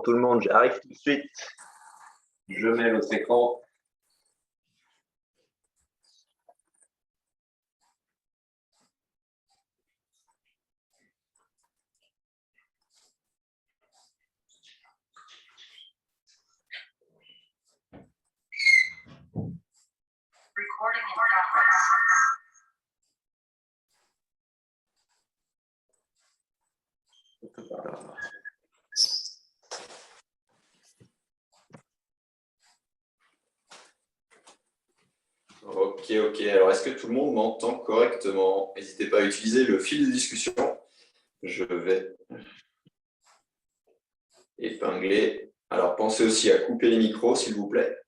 tout le monde, j'arrive tout de suite. Je mets l'autre écran. Recording in progress. Ok. Alors, est-ce que tout le monde m'entend correctement? N'hésitez pas à utiliser le fil de discussion. Je vais épingler. Alors, pensez aussi à couper les micros, s'il vous plaît.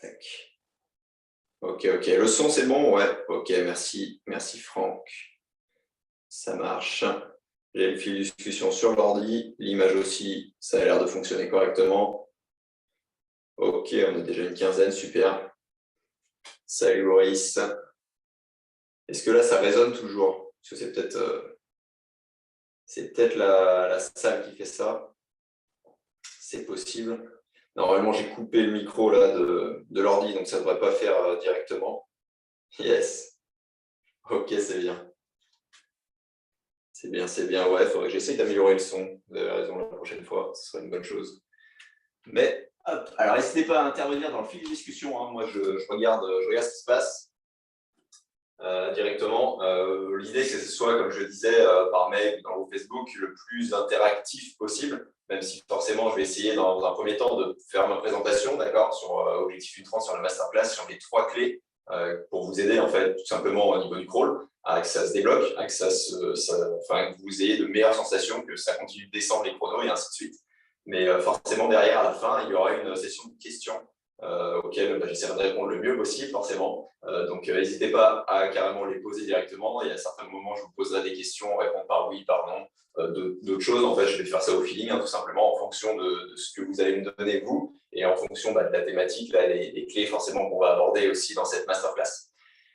Tac. Ok. Le son, c'est bon? Ouais. Ok, merci Franck. Ça marche. J'ai le fil de discussion sur l'ordi. L'image aussi, ça a l'air de fonctionner correctement. Ok, on est déjà une quinzaine, super. Salut Loris. Est-ce que là, ça résonne toujours? Parce que c'est peut-être la salle qui fait ça. C'est possible. Normalement, j'ai coupé le micro là, de l'ordi, donc ça ne devrait pas faire directement. Yes. Ok, c'est bien. C'est bien. Ouais, il faudrait que j'essaye d'améliorer le son. Vous avez raison, la prochaine fois, ce serait une bonne chose. Mais, hop. Alors, n'hésitez pas à intervenir dans le fil de discussion. Hein. Moi, je regarde ce qui se passe directement. L'idée, c'est que ce soit, comme je disais, par mail ou dans vos Facebook, le plus interactif possible, même si forcément, je vais essayer dans un premier temps de faire ma présentation, d'accord, sur Objectif Ultra, sur la masterclass, sur les 3 clés pour vous aider, en fait, tout simplement au niveau du crawl, à que ça se débloque, à que que vous ayez de meilleures sensations, que ça continue de descendre les chronos et ainsi de suite. Mais forcément, derrière, à la fin, il y aura une session de questions auxquelles j'essaierai de répondre le mieux possible, forcément. Donc, n'hésitez pas à carrément les poser directement. Et à certains moments, je vous poserai des questions, répondre par oui, par non, d'autres choses. En fait, je vais faire ça au feeling, hein, tout simplement, en fonction de ce que vous allez me donner, vous, et en fonction de la thématique, là, les clés forcément qu'on va aborder aussi dans cette masterclass.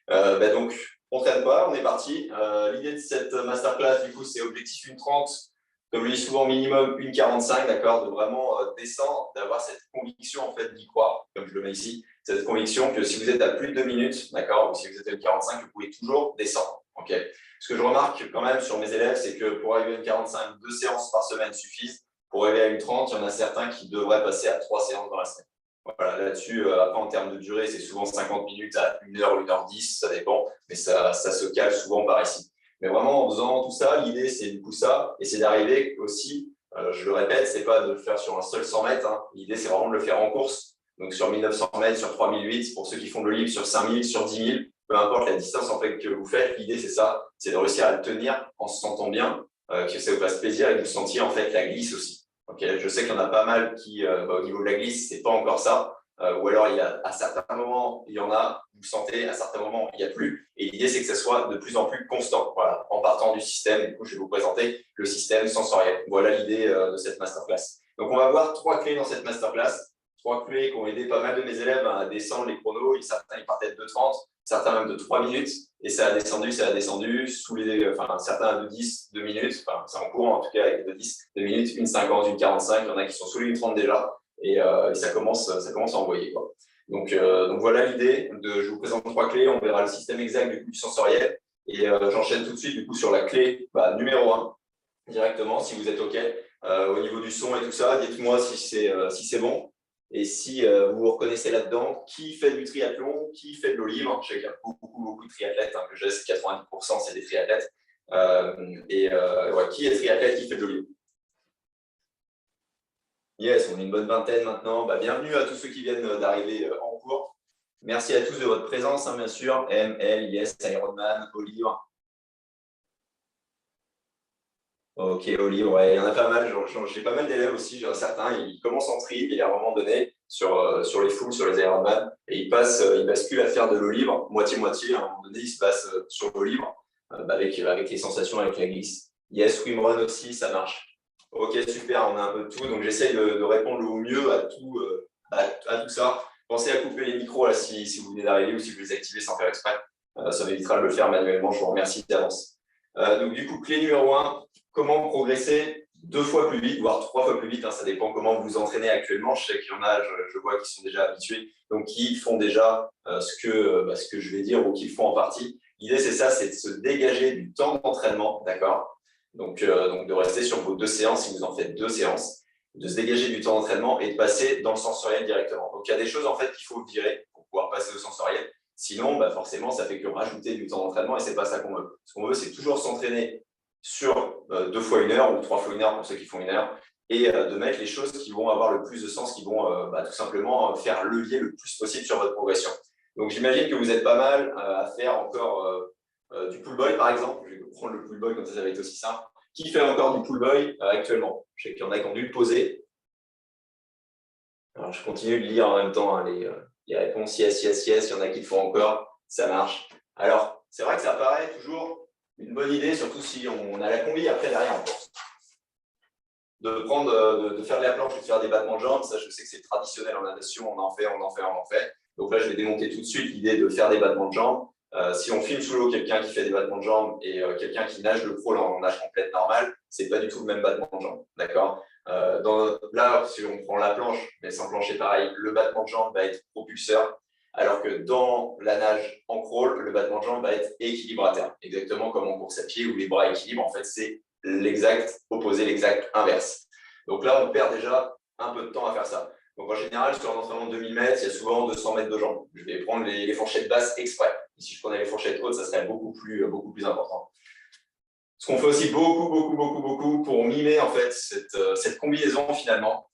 Donc, on ne traîne pas, on est parti. L'idée de cette masterclass, du coup, c'est Objectif 1,30. Comme je dis souvent, minimum 1,45, d'accord, de vraiment descendre, d'avoir cette conviction en fait d'y croire, comme je le mets ici, cette conviction que si vous êtes à plus de 2 minutes, d'accord, ou si vous êtes à 1,45, vous pouvez toujours descendre. Ok. Ce que je remarque quand même sur mes élèves, c'est que pour arriver à 1,45, 2 séances par semaine suffisent. Pour arriver à 1,30, il y en a certains qui devraient passer à 3 séances dans la semaine. Voilà, là-dessus, après en termes de durée, c'est souvent 50 minutes à 1 heure, 1h10, ça dépend, mais ça se cale souvent par ici. Mais vraiment, en faisant tout ça, l'idée, c'est du coup ça, et c'est d'arriver aussi, je le répète, c'est pas de le faire sur un seul 100 mètres, hein. L'idée, c'est vraiment de le faire en course, donc sur 1900 mètres, sur 3008, pour ceux qui font le libre, sur 5000, sur 10 000, peu importe la distance en fait que vous faites, l'idée, c'est ça, c'est de réussir à le tenir en se sentant bien, que ça vous fasse plaisir et que vous sentiez en fait la glisse aussi. Okay, je sais qu'il y en a pas mal qui, au niveau de la glisse, c'est pas encore ça. Ou alors, à certains moments, il y en a, vous sentez, à certains moments, il n'y a plus. Et l'idée, c'est que ça soit de plus en plus constant. Voilà, en partant du système, du coup, je vais vous présenter le système sensoriel. Voilà l'idée de cette masterclass. Donc, on va voir 3 clés dans cette masterclass. 3 clés qui ont aidé pas mal de mes élèves à descendre les chronos. Certains, ils partaient de 2,30, certains même de 3 minutes. Et ça a descendu, certains de 10, 2 minutes. Enfin, c'est en cours, en tout cas, avec de 10, 2 minutes, 1,50, 1,45. Il y en a qui sont sous les 1,30 déjà. Et ça commence à envoyer, quoi. Donc voilà l'idée. Je vous présente 3 clés. On verra le système exact du sensoriel. Et j'enchaîne tout de suite du coup, sur la clé numéro 1, directement, si vous êtes OK. Au niveau du son et tout ça, dites-moi si c'est bon. Et si vous vous reconnaissez là-dedans, qui fait du triathlon, qui fait de l'eau libre. Je sais qu'il y a beaucoup de triathlètes, hein, que je sais, 90% c'est des triathlètes. Qui est triathlète, qui fait de l'eau libre? Yes, on est une bonne vingtaine maintenant. Bienvenue à tous ceux qui viennent d'arriver en cours. Merci à tous de votre présence, hein, bien sûr. ML, Yes, Ironman, Olive. Ok, Olive, ouais, il y en a pas mal. J'ai pas mal d'élèves aussi. J'ai certains, ils commencent en tri et à un moment donné, sur les fulls, sur les Ironman, et ils basculent à faire de l'eau libre, moitié-moitié. À un moment donné, ils se passent sur l'eau libre avec les sensations, avec la glisse. Yes, swimrun aussi, ça marche. Ok, super, on a un peu de tout. Donc, j'essaye de répondre au mieux à tout ça. Pensez à couper les micros là, si vous venez d'arriver ou si vous les activez sans faire exprès. Ça m'évitera de le faire manuellement. Je vous remercie d'avance. Donc, du coup, clé numéro 1, comment progresser 2 fois plus vite, voire 3 fois plus vite. Ça dépend comment vous vous entraînez actuellement. Je sais qu'il y en a, je vois qui sont déjà habitués, donc qui font déjà ce que je vais dire ou qui le font en partie. L'idée, c'est ça, c'est de se dégager du temps d'entraînement, d'accord ? Donc, de rester sur vos 2 séances, si vous en faites 2 séances, de se dégager du temps d'entraînement et de passer dans le sensoriel directement. Donc, il y a des choses en fait qu'il faut virer pour pouvoir passer au sensoriel. Sinon, forcément, ça fait que rajouter du temps d'entraînement et ce n'est pas ça qu'on veut. Ce qu'on veut, c'est toujours s'entraîner sur 2 fois 1 heure ou 3 fois 1 heure pour ceux qui font 1 heure et de mettre les choses qui vont avoir le plus de sens, qui vont tout simplement faire levier le plus possible sur votre progression. Donc, j'imagine que vous êtes pas mal à faire encore du pull boy, par exemple. Je vais prendre le pull boy, comme ça va être aussi simple. Qui fait encore du pull boy actuellement? Je sais qu'il y en a qui ont dû le poser. Alors, je continue de lire en même temps les réponses. Yes, yes, yes. Il y en a qui le font encore. Ça marche. Alors, c'est vrai que ça paraît toujours une bonne idée, surtout si on a la combi après derrière en course. De faire de la planche et de faire des battements de jambes. Ça, je sais que c'est traditionnel en natation. On en fait. Donc là, je vais démonter tout de suite l'idée de faire des battements de jambes. Si on filme sous l'eau quelqu'un qui fait des battements de jambes et quelqu'un qui nage le crawl en nage complète normale, c'est pas du tout le même battement de jambes, d'accord. Là, si on prend la planche, mais sans plancher pareil, le battement de jambes va être propulseur, alors que dans la nage en crawl, le battement de jambes va être équilibrateur, exactement comme en course à pied où les bras équilibrent. En fait, c'est l'exact opposé, l'exact inverse. Donc là, on perd déjà un peu de temps à faire ça. Donc en général, sur un entraînement de 2000 mètres, il y a souvent 200 mètres de jambes. Je vais prendre les fourchettes basses exprès. Et si je prenais les fourchettes hautes, ça serait beaucoup plus important. Ce qu'on fait aussi beaucoup pour mimer en fait cette combinaison finalement,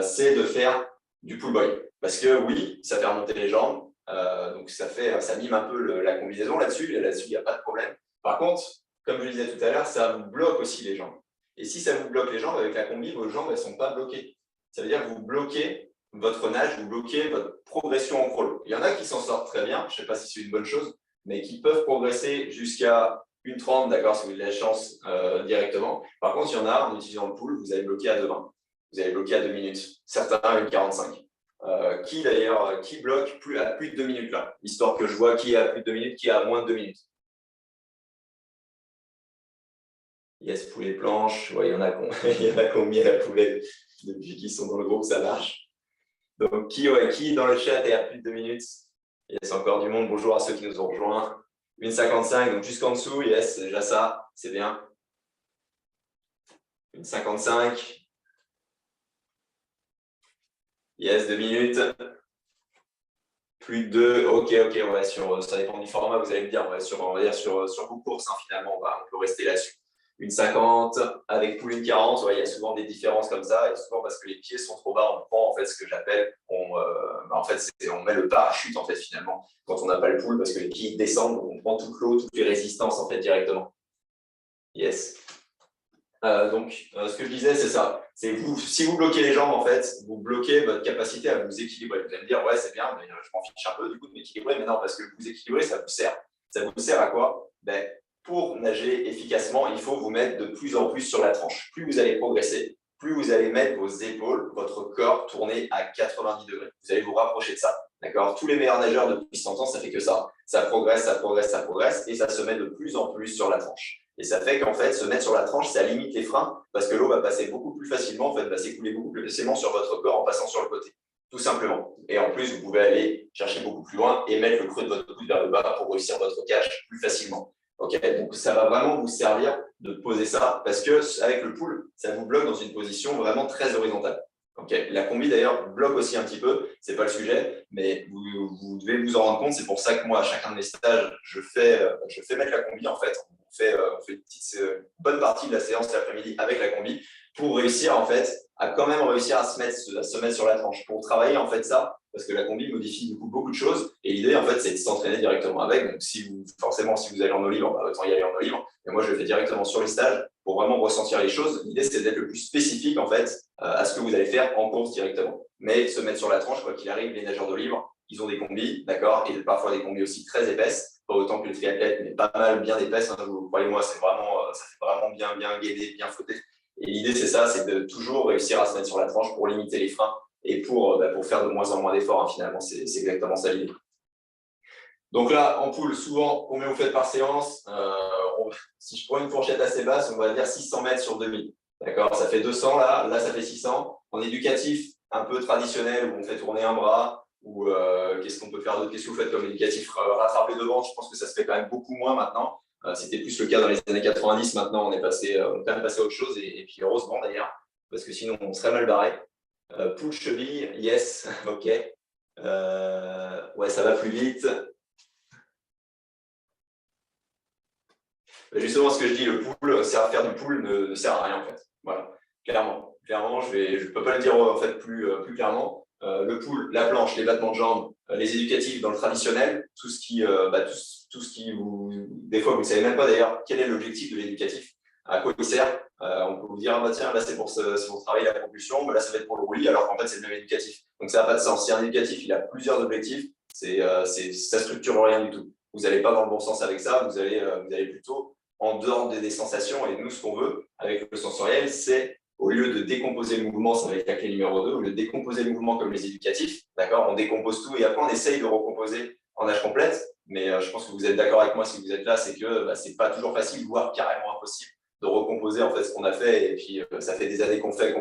c'est de faire du pull boy. Parce que oui, ça fait remonter les jambes, donc ça mime un peu la combinaison là-dessus. Et là-dessus, il n'y a pas de problème. Par contre, comme je le disais tout à l'heure, ça vous bloque aussi les jambes. Et si ça vous bloque les jambes, avec la combi, vos jambes, elles ne sont pas bloquées. Ça veut dire que vous bloquez votre nage, vous bloquez votre progression en crawl. Il y en a qui s'en sortent très bien, je ne sais pas si c'est une bonne chose, mais qui peuvent progresser jusqu'à 1,30, d'accord, si vous avez de la chance directement. Par contre, il y en a, en utilisant le pull, vous allez bloquer à 2,20. Vous allez bloquer à 2 minutes. Certains à 1,45. Qui d'ailleurs, qui bloque à plus de 2 minutes là? Histoire que je vois qui est à plus de 2 minutes, qui est à moins de 2 minutes. Yes, poulet planche. Ouais, il y en a combien la poulet depuis qu'ils sont dans le groupe, ça marche. Donc, qui dans le chat est à plus de 2 minutes? Yes, encore du monde. Bonjour à ceux qui nous ont rejoints. 1,55, donc jusqu'en dessous, yes, c'est déjà ça, c'est bien. 1,55. Yes, 2 minutes. Plus de 2, ok, ouais, ça dépend du format, vous allez me dire, on va dire sur vos courses, finalement, on peut rester là-dessus. 1,50, avec poule 1,40, ouais, il y a souvent des différences comme ça, et souvent parce que les pieds sont trop bas, on prend en fait ce que j'appelle, on met le parachute en fait finalement, quand on n'a pas le poule, parce que les pieds descendent, on prend toute l'eau, toutes les résistances en fait directement. Yes. Ce que je disais, c'est ça. Si vous bloquez les jambes, en fait, vous bloquez votre capacité à vous équilibrer. Vous allez me dire, ouais, c'est bien, mais je m'en fiche un peu du coup de m'équilibrer. Mais non, parce que vous équilibrer, ça vous sert. Ça vous sert à quoi? Pour nager efficacement, il faut vous mettre de plus en plus sur la tranche. Plus vous allez progresser, plus vous allez mettre vos épaules, votre corps tourner à 90 degrés. Vous allez vous rapprocher de ça. D'accord? Tous les meilleurs nageurs depuis 100 ans, ça fait que ça. Ça progresse, et ça se met de plus en plus sur la tranche. Et ça fait qu'en fait, se mettre sur la tranche, ça limite les freins parce que l'eau va passer beaucoup plus facilement, en fait, va s'écouler beaucoup plus facilement sur votre corps en passant sur le côté, tout simplement. Et en plus, vous pouvez aller chercher beaucoup plus loin et mettre le creux de votre coude vers le bas pour réussir votre catch plus facilement. Okay, donc, ça va vraiment vous servir de poser ça parce qu'avec le pull, ça vous bloque dans une position vraiment très horizontale. Okay. La combi, d'ailleurs, bloque aussi un petit peu, ce n'est pas le sujet, mais vous devez vous en rendre compte. C'est pour ça que moi, à chacun de mes stages, je fais mettre la combi, en fait. On fait une bonne partie de la séance l'après-midi avec la combi pour réussir, en fait, à quand même réussir à se mettre sur la tranche. Pour travailler, en fait, ça, parce que la combi modifie du coup beaucoup de choses. Et l'idée, en fait, c'est de s'entraîner directement avec. Donc, forcément, si vous allez en eau libre, autant y aller en eau libre. Mais moi, je le fais directement sur les stages pour vraiment ressentir les choses. L'idée, c'est d'être le plus spécifique, en fait, à ce que vous allez faire en course directement. Mais se mettre sur la tranche, quoi qu'il arrive, les nageurs d'eau libre, ils ont des combis, d'accord, et parfois des combis aussi très épaisses, pas autant que le triathlète, mais pas mal bien épaisses. Croyez-moi, ça fait vraiment bien gainé, bien flotté. Et l'idée, c'est ça, c'est de toujours réussir à se mettre sur la tranche pour limiter les freins et pour faire de moins en moins d'efforts. Hein, finalement, c'est exactement ça l'idée. Donc là, en pool, souvent, combien vous faites par séance? Si je prends une fourchette assez basse, on va dire 600 mètres sur 2000. D'accord, ça fait 200 là ça fait 600. En éducatif, un peu traditionnel, où on fait tourner un bras, ou qu'est-ce qu'on peut faire d'autre? Qu'est-ce que vous faites comme éducatif? Rattraper devant, je pense que ça se fait quand même beaucoup moins maintenant. C'était plus le cas dans les années 90, maintenant on est quand même passé à autre chose, et puis heureusement d'ailleurs, parce que sinon on serait mal barré. Pool cheville, yes, ok. Ouais, ça va plus vite. Justement, ce que je dis, le pool, faire du pool ne sert à rien en fait. Voilà, clairement, je ne peux pas le dire en fait plus clairement. Le pool, la planche, les battements de jambes, les éducatifs dans le traditionnel, tout ce qui vous, des fois vous ne savez même pas d'ailleurs quel est l'objectif de l'éducatif, à quoi il sert. On peut vous dire, ah, bah, tiens, là c'est pour travailler la propulsion, bah, là ça va être pour le roulis, alors qu'en fait c'est le même éducatif. Donc ça n'a pas de sens. Si un éducatif il a plusieurs objectifs, ça ne structure rien du tout. Vous n'allez pas dans le bon sens avec ça, vous allez plutôt en dehors des sensations. Et nous, ce qu'on veut avec le sensoriel, c'est au lieu de décomposer le mouvement, ça va être la clé numéro 2, au lieu de décomposer le mouvement comme les éducatifs, d'accord, on décompose tout et après on essaye de recomposer en nage complète. Mais je pense que vous êtes d'accord avec moi si vous êtes là, c'est que c'est pas toujours facile, voire carrément impossible de recomposer en fait ce qu'on a fait. Et puis ça fait des années qu'on fait.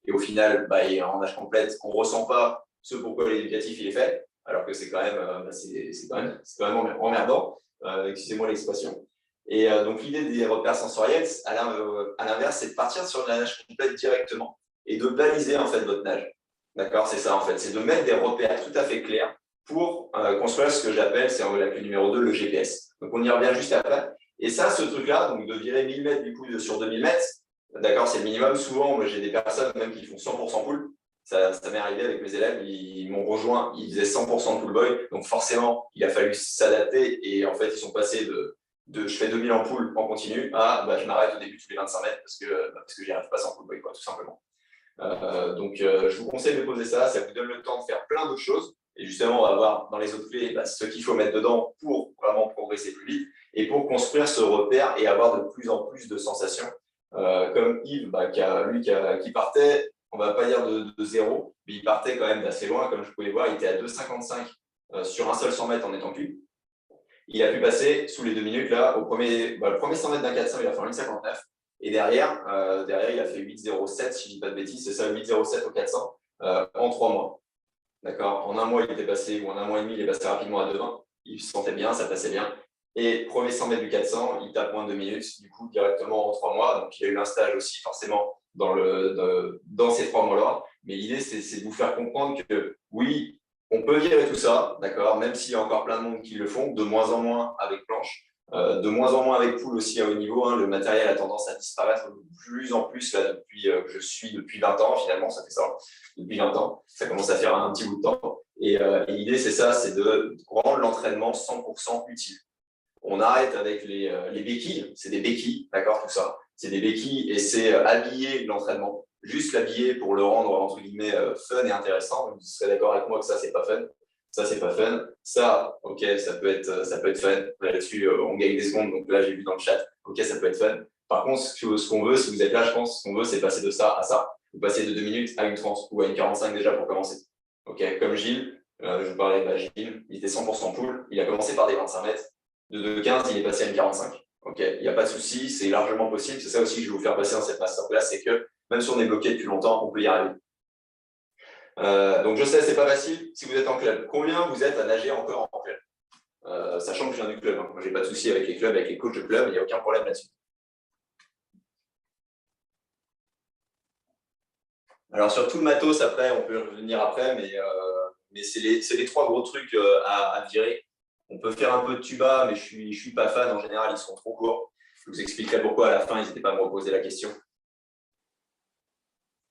Et au final, en nage complète, on ne ressent pas ce pourquoi l'éducatif il est fait, alors que c'est quand même emmerdant. Excusez-moi l'expression. Et donc, l'idée des repères sensoriels, à l'inverse, c'est de partir sur la nage complète directement et de baliser en fait votre nage. D'accord, c'est ça en fait, c'est de mettre des repères tout à fait clairs pour construire ce que j'appelle, c'est la clé numéro 2, le GPS. Donc, on y revient juste après. Et ça, ce truc-là, donc de virer 1000 mètres du coup sur 2000 mètres, d'accord, c'est le minimum. Souvent, moi, j'ai des personnes même qui font 100% pool. Ça m'est arrivé avec mes élèves, ils m'ont rejoint, ils faisaient 100% pool boy. Donc, forcément, il a fallu s'adapter et en fait, ils sont passés je fais 2000 en pool en continu je m'arrête au début tous les 25 mètres parce que j'y arrive pas sans pool boy, quoi, tout simplement. Je vous conseille de poser ça vous donne le temps de faire plein d'autres choses. Et justement, on va voir dans les autres clés ce qu'il faut mettre dedans pour vraiment progresser plus vite et pour construire ce repère et avoir de plus en plus de sensations. Comme Yves, qui partait, on ne va pas dire de zéro, mais il partait quand même d'assez loin, comme je pouvais voir, il était à 2,55 sur un seul 100 mètres en étant cul. Il a pu passer sous les 2 minutes, là, le premier 100 mètres d'un 400, il a fait 1,59. Et derrière, il a fait 8,07, si je ne dis pas de bêtises, c'est ça, 8,07 au 400 en 3 mois. D'accord, en un mois, il était passé, ou en un mois et demi, il est passé rapidement à 2,20. Il se sentait bien, ça passait bien. Et premier 100 mètres du 400, il tape moins de 2 minutes, du coup, directement en 3 mois. Donc, il a eu un stage aussi, forcément, dans ces 3 mois-là. Mais l'idée, c'est de vous faire comprendre que oui, on peut virer tout ça, d'accord, même s'il y a encore plein de monde qui le font, de moins en moins avec planche, de moins en moins avec pool aussi à haut niveau. Hein, le matériel a tendance à disparaître de plus en plus là, depuis que je suis depuis 20 ans, finalement, ça fait ça, depuis 20 ans. Ça commence à faire un petit bout de temps. Et l'idée, c'est ça, c'est de rendre l'entraînement 100% utile. On arrête avec les béquilles, c'est des béquilles, d'accord, tout ça. C'est des béquilles et c'est habiller l'entraînement. Juste l'habiller pour le rendre, entre guillemets, fun et intéressant. Vous serez d'accord avec moi que ça, c'est pas fun. Ça, c'est pas fun. Ça, ok, ça peut être fun. Là-dessus, on gagne des secondes. Donc là, j'ai vu dans le chat, ok, ça peut être fun. Par contre, ce qu'on veut, si vous êtes là, je pense, ce qu'on veut, c'est passer de ça à ça. Vous passez de 2 minutes à une 30 ou à une 45 déjà pour commencer. Ok, comme Gilles, je vous parlais de Gilles, il était 100% pool. Il a commencé par des 25 mètres. De 2,15, il est passé à une 45. Ok, il n'y a pas de souci, c'est largement possible. C'est ça aussi que je vais vous faire passer dans cette masterclass, c'est que même si on est bloqué depuis longtemps, on peut y arriver. Donc je sais, c'est pas facile si vous êtes en club. Combien vous êtes à nager encore en club, sachant que je viens du club. Hein. Moi, j'ai pas de souci avec les clubs, avec les coachs de club, il n'y a aucun problème là-dessus. Alors sur tout le matos, après, on peut y revenir après, mais c'est les 3 gros trucs à virer. On peut faire un peu de tuba, mais je suis pas fan. En général, ils sont trop courts. Je vous expliquerai pourquoi à la fin. N'hésitez pas à me reposer la question.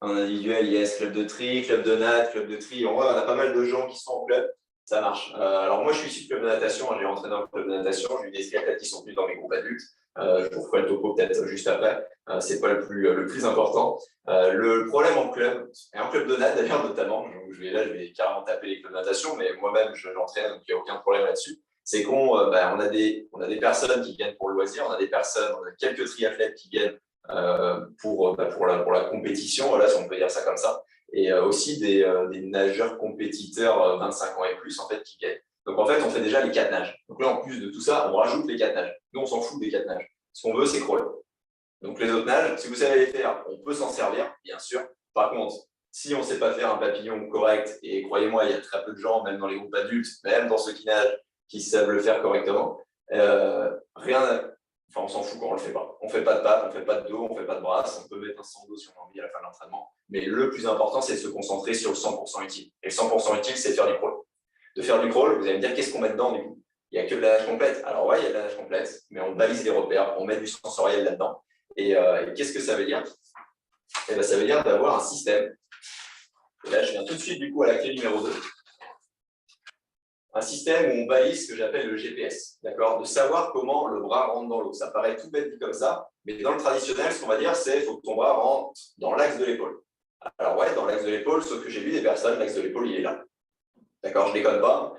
En individuel, yes, club de tri, club de nat, club de tri. En vrai, on a pas mal de gens qui sont en club. Ça marche. Alors moi, je suis issu de club de natation. J'ai rentré dans le club de natation. J'ai eu des triathlètes qui sont venus dans mes groupes adultes. Je vous ferai le topo peut-être juste après. C'est pas le plus important. Le problème en club, et en club de nat d'ailleurs notamment, donc je vais carrément taper les clubs de natation, mais moi-même, j'entraîne, donc il n'y a aucun problème là-dessus. C'est qu'on a des personnes qui viennent pour le loisir, on a quelques triathlètes qui viennent pour la compétition, voilà, si on peut dire ça comme ça. Et aussi des nageurs compétiteurs 25 ans et plus, en fait, qui gagnent. Donc, en fait, on fait déjà les 4 nages. Donc là, en plus de tout ça, on rajoute les 4 nages. Nous, on s'en fout des 4 nages. Ce qu'on veut, c'est crawl. Donc, les autres nages, si vous savez les faire, on peut s'en servir, bien sûr. Par contre, si on ne sait pas faire un papillon correct, et croyez-moi, il y a très peu de gens, même dans les groupes adultes, même dans ceux qui nagent, qui savent le faire correctement, on s'en fout quand on ne le fait pas. On ne fait pas de pattes, on ne fait pas de dos, on ne fait pas de brasse, on peut mettre un 100 dos si on a envie à la fin de l'entraînement. Mais le plus important, c'est de se concentrer sur le 100% utile. Et le 100% utile, c'est de faire du crawl. De faire du crawl, vous allez me dire qu'est-ce qu'on met dedans du coup? Il n'y a que de la nage complète. Alors ouais, il y a de la nage complète, mais on balise des repères, on met du sensoriel là-dedans. Et qu'est-ce que ça veut dire? Eh bien, ça veut dire d'avoir un système. Et là, je viens tout de suite du coup à la clé numéro 2. Un système où on balise ce que j'appelle le GPS, d'accord, de savoir comment le bras rentre dans l'eau. Ça paraît tout bête dit comme ça, mais dans le traditionnel, ce qu'on va dire, c'est qu'il faut que ton bras rentre dans l'axe de l'épaule. Alors ouais, dans l'axe de l'épaule, sauf que j'ai vu des personnes, l'axe de l'épaule, il est là. D'accord, je ne déconne pas,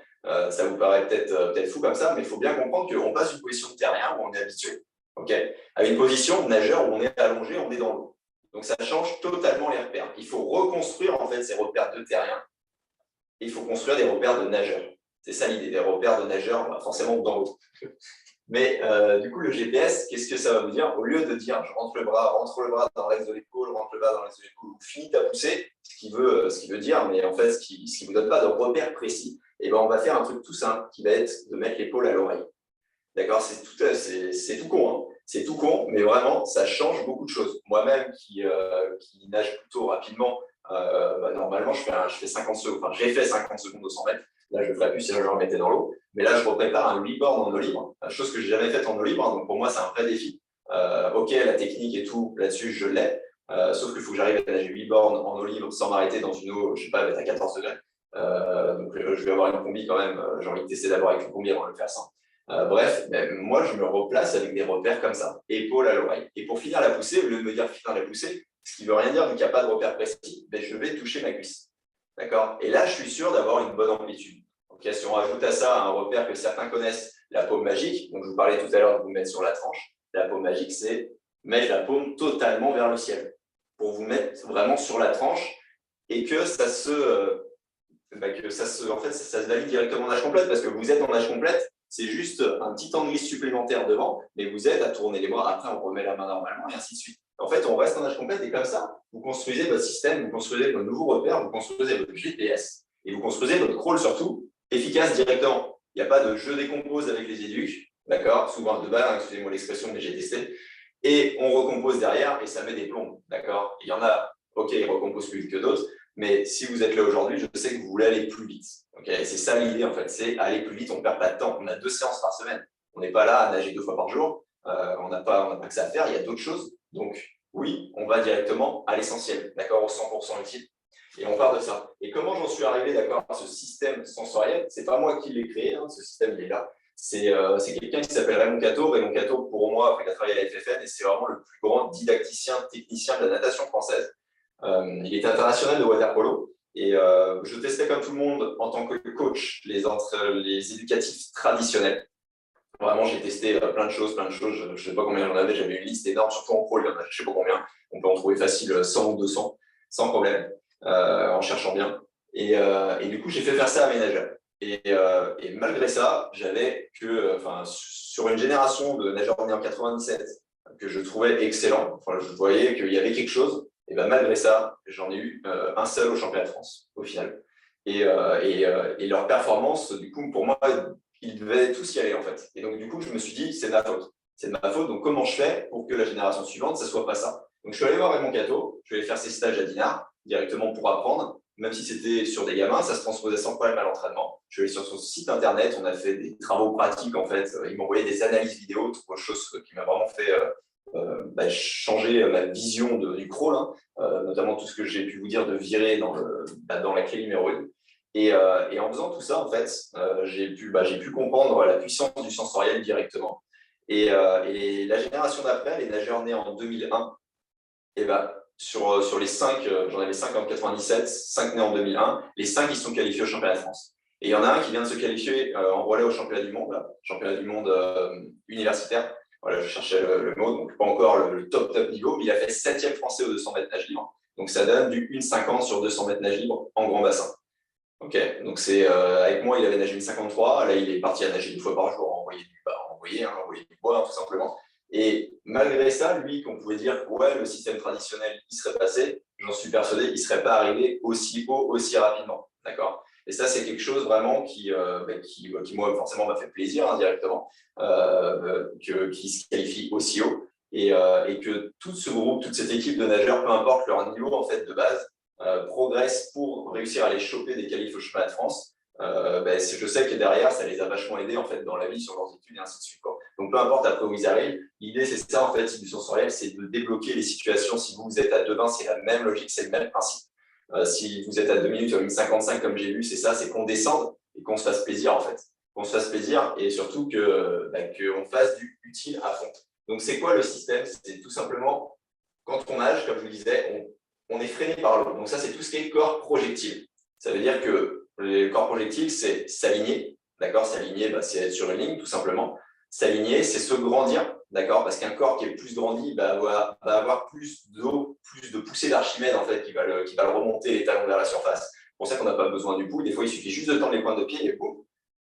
ça vous paraît peut-être fou comme ça, mais il faut bien comprendre qu'on passe d'une position de terrien où on est habitué, okay, à une position de nageur où on est allongé, on est dans l'eau. Donc ça change totalement les repères. Il faut reconstruire en fait ces repères de terrien et il faut construire des repères de nageur. C'est ça l'idée, des repères de nageurs, forcément dans l'eau. Mais du coup, le GPS, qu'est-ce que ça va vous dire? Au lieu de dire je rentre le bras dans l'axe de l'épaule, rentre le bras dans l'axe de l'épaule, ou finis ta poussée, ce qui veut dire, mais en fait, ce qui ne vous donne pas de repère précis, et ben on va faire un truc tout simple qui va être de mettre l'épaule à l'oreille. D'accord, c'est tout con, hein. C'est tout con, mais vraiment, ça change beaucoup de choses. Moi-même, qui nage plutôt rapidement, normalement, je fais 50 secondes, enfin, j'ai fait 50 secondes au 100 mètres. Là, je ne le ferai plus si je le remettais dans l'eau. Mais là, je reprépare un 8 board en eau libre, chose que je n'ai jamais faite en eau libre. Donc, pour moi, c'est un vrai défi. OK, la technique et tout, là-dessus, je l'ai. Sauf qu'il faut que j'arrive à nager 8 bornes en eau libre sans m'arrêter dans une eau, je ne sais pas, à 14 degrés. Donc, je vais avoir une combi quand même. J'ai envie de tester d'abord avec une combi avant de le faire sans. Bref, moi, je me replace avec des repères comme ça, épaule à l'oreille. Et pour finir la poussée, au lieu de me dire finir la poussée, ce qui ne veut rien dire, vu qu'il n'y a pas de repère précis, je vais toucher ma cuisse. D'accord? Et là, je suis sûr d'avoir une bonne amplitude. Okay, si on rajoute à ça un repère que certains connaissent, la paume magique, donc je vous parlais tout à l'heure de vous mettre sur la tranche, la paume magique, c'est mettre la paume totalement vers le ciel, pour vous mettre vraiment sur la tranche et que ça se valide directement en nage complète, parce que vous êtes en nage complète, c'est juste un petit temps de glisse supplémentaire devant, mais vous êtes à tourner les bras, après on remet la main normalement et ainsi de suite. En fait, on reste en nage complète et comme ça, vous construisez votre système, vous construisez vos nouveaux repères, vous construisez votre GPS et vous construisez votre crawl surtout efficace directement. Il n'y a pas de je décompose avec les éducs, d'accord, souvent de balle, excusez-moi l'expression, mais j'ai testé, et on recompose derrière et ça met des plombs, d'accord. Il y en a, ok, ils recomposent plus vite que d'autres, mais si vous êtes là aujourd'hui, je sais que vous voulez aller plus vite. Okay, c'est ça l'idée en fait, c'est aller plus vite, on ne perd pas de temps. On a 2 séances par semaine. On n'est pas là à nager 2 fois par jour. On n'a pas que ça à faire, il y a d'autres choses. Donc oui, on va directement à l'essentiel, d'accord, au 100% utile. Et on part de ça. Et comment j'en suis arrivé, d'accord, à ce système sensoriel? C'est pas moi qui l'ai créé, hein, ce système il est là. C'est quelqu'un qui s'appelle Raymond Cateau. Raymond Cateau, pour moi, il a travaillé à la FFN et c'est vraiment le plus grand didacticien, technicien de la natation française. Il était international de water-polo et je testais comme tout le monde en tant que coach les éducatifs traditionnels. Vraiment, j'ai testé plein de choses. Je ne sais pas combien j'en avais, j'avais une liste énorme, surtout en pro, il y en a, je ne sais pas combien. On peut en trouver facile 100 ou 200, sans problème, en cherchant bien. Et du coup, j'ai fait faire ça à mes nageurs. Et malgré ça, j'avais sur une génération de nageurs nés en 97, que je trouvais excellent, enfin, je voyais qu'il y avait quelque chose. Et bien malgré ça, j'en ai eu un seul au championnat de France, au final. Et leur performance, du coup, pour moi, ils devaient tous y aller, en fait. Et donc, du coup, je me suis dit, c'est de ma faute. C'est de ma faute, donc comment je fais pour que la génération suivante, ça ne soit pas ça? Donc, je suis allé voir Raymond Cateau, je vais faire ses stages à Dinard, directement pour apprendre, même si c'était sur des gamins, ça se transposait sans problème à l'entraînement. Je suis allé sur son site internet, on a fait des travaux pratiques, en fait. Il m'a envoyé des analyses vidéo, chose qui m'a vraiment fait changer ma vision du crawl, hein, notamment tout ce que j'ai pu vous dire de virer dans la clé numéro 1. Et en faisant tout ça, en fait, j'ai pu comprendre la puissance du sensoriel directement. Et la génération d'après, les nageurs nés en 2001, et sur les 5, j'en avais 5 en 97, 5 nés en 2001, les 5 ils sont qualifiés au championnat de France. Et il y en a un qui vient de se qualifier en relais au championnat du monde universitaire. Voilà, je cherchais le mot, donc pas encore le top niveau, mais il a fait 7e français aux 200 mètres nage libre. Donc ça donne du 1,50 sur 200 mètres nage libre en grand bassin. Ok, donc c'est avec moi, il avait nagé 1,53. Là, il est parti à nager 2 fois par jour, envoyer du poids, tout simplement. Et malgré ça, lui, qu'on pouvait dire que ouais, le système traditionnel, il serait passé, j'en suis persuadé, il ne serait pas arrivé aussi haut, aussi rapidement. D'accord. Et ça, c'est quelque chose vraiment qui moi, forcément, m'a fait plaisir indirectement, qui se qualifie aussi haut. Et que tout ce groupe, toute cette équipe de nageurs, peu importe leur niveau en fait, de base, progressent pour réussir à les choper des qualifs au chemin de France. Je sais que derrière, ça les a vachement aidés en fait, dans la vie, sur leurs études et ainsi de suite. Quoi. Donc, peu importe après où ils arrivent, l'idée, c'est ça, en fait, Illusion Sensorielle, c'est de débloquer les situations. Si vous êtes à 2,20, c'est la même logique, c'est le même principe. Si vous êtes à 2 minutes sur 1,55, comme j'ai vu, c'est ça, c'est qu'on descende et qu'on se fasse plaisir, en fait. Qu'on se fasse plaisir et surtout qu'on fasse du utile à fond. Donc, c'est quoi le système? C'est tout simplement, quand on nage, comme je vous disais, on est freiné par l'eau. Donc, ça, c'est tout ce qui est corps projectile. Ça veut dire que le corps projectile, c'est s'aligner. D'accord? S'aligner, c'est être sur une ligne, tout simplement. S'aligner, c'est se grandir. D'accord? Parce qu'un corps qui est plus grandi va avoir plus d'eau, plus de poussée d'Archimède, en fait, qui va le remonter les talons vers la surface. C'est pour ça qu'on n'a pas besoin du pouls. Des fois, il suffit juste de tendre les pointes de pied et boum,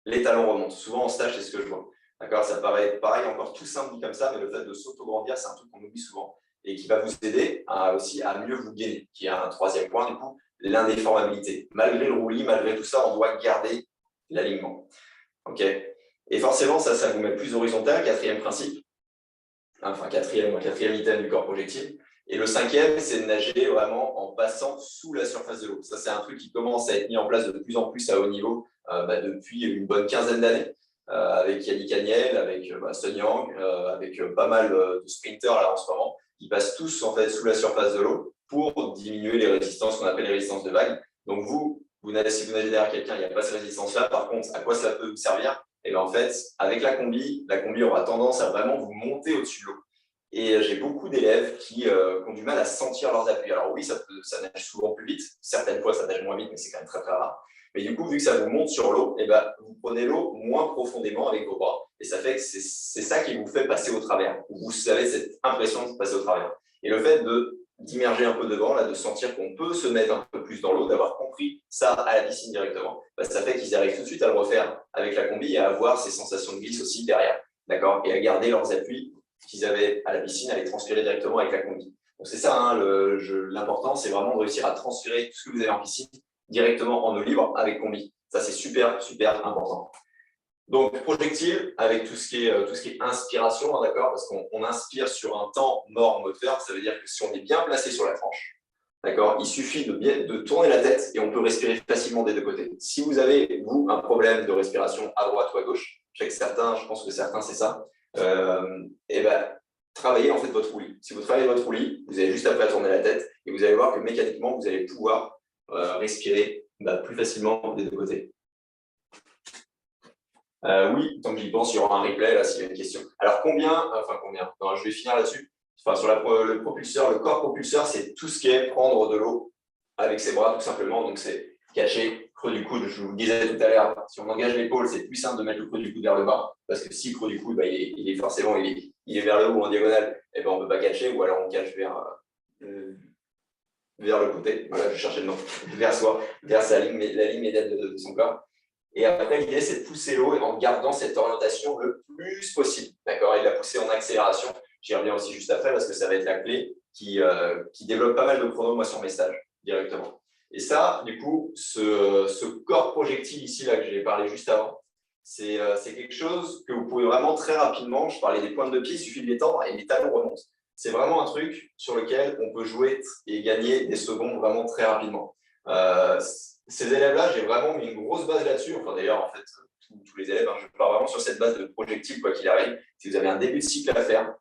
les talons remontent. Souvent, en stage, c'est ce que je vois. D'accord? Ça paraît pareil, encore tout simple dit comme ça, mais le fait de s'auto-grandir, c'est un truc qu'on oublie souvent et qui va vous aider aussi à mieux vous gainer, qui est un 3e point, du coup, l'indéformabilité. Malgré le roulis, malgré tout ça, on doit garder l'alignement. Ok. Et forcément, ça vous met plus horizontal, 4e principe, enfin 4e item du corps projectile. Et le 5e, c'est de nager vraiment en passant sous la surface de l'eau. Ça, c'est un truc qui commence à être mis en place de plus en plus à haut niveau depuis une bonne quinzaine d'années, avec Yannick Agnel, avec Sun Yang, avec pas mal de sprinters là en ce moment, qui passent tous en fait sous la surface de l'eau pour diminuer les résistances qu'on appelle les résistances de vagues. Donc si vous nagez derrière quelqu'un, il n'y a pas ces résistances-là. Par contre, à quoi ça peut vous servir? Et bien en fait, avec la combi aura tendance à vraiment vous monter au-dessus de l'eau. Et j'ai beaucoup d'élèves qui ont du mal à sentir leurs appuis. Alors oui, ça nage souvent plus vite. Certaines fois, ça nage moins vite, mais c'est quand même très très rare. Mais du coup, vu que ça vous monte sur l'eau, vous prenez l'eau moins profondément avec vos bras. Et ça fait que c'est ça qui vous fait passer au travers. Vous avez cette impression de passer au travers. Et le fait d'immerger un peu devant, là, de sentir qu'on peut se mettre un peu plus dans l'eau, d'avoir compris ça à la piscine directement, ça fait qu'ils arrivent tout de suite à le refaire avec la combi et à avoir ces sensations de glisse aussi derrière. D'accord? Et à garder leurs appuis qu'ils avaient à la piscine, à les transférer directement avec la combi. Donc c'est ça, hein, l'important, c'est vraiment de réussir à transférer tout ce que vous avez en piscine directement en eau libre avec combi. Ça, c'est super, super important. Donc, projectile, avec tout ce qui est inspiration, hein, d'accord, parce qu'on inspire sur un temps mort moteur, ça veut dire que si on est bien placé sur la tranche, d'accord, il suffit de tourner la tête et on peut respirer facilement des deux côtés. Si vous avez, vous, un problème de respiration à droite ou à gauche, je pense que certains, c'est ça, travaillez en fait votre roulis. Si vous travaillez votre roulis, vous avez juste après à tourner la tête et vous allez voir que mécaniquement, vous allez pouvoir respirer plus facilement des deux côtés. Oui, tant que j'y pense, il y aura un replay là s'il y a une question. Alors combien non, je vais finir là-dessus. Enfin, sur le propulseur, le corps propulseur, c'est tout ce qui est prendre de l'eau avec ses bras tout simplement. Donc c'est catcher, creux du coude. Je vous le disais tout à l'heure, si on engage l'épaule, c'est plus simple de mettre le creux du coude vers le bas, parce que si le creux du coude, il est forcément il est vers le haut ou en diagonale, on ne peut pas catcher, ou alors on cache vers le côté. Voilà, je cherchais le nom, vers la ligne médiane de son corps. Et après, l'idée, c'est de pousser l'eau en gardant cette orientation le plus possible. D'accord? Et de la pousser en accélération. J'y reviens aussi juste après parce que ça va être la clé qui développe pas mal de chronos, moi, sur mes stages, directement. Et ça, du coup, ce corps projectile ici, là, que j'ai parlé juste avant, c'est quelque chose que vous pouvez vraiment très rapidement, je parlais des pointes de pied, il suffit de les tendre et les talons remontent. C'est vraiment un truc sur lequel on peut jouer et gagner des secondes vraiment très rapidement. Ces élèves-là, j'ai vraiment mis une grosse base là-dessus. Enfin, d'ailleurs, en fait, tous les élèves, je pars vraiment sur cette base de projectile, quoi qu'il arrive. Si vous avez un début de cycle à faire,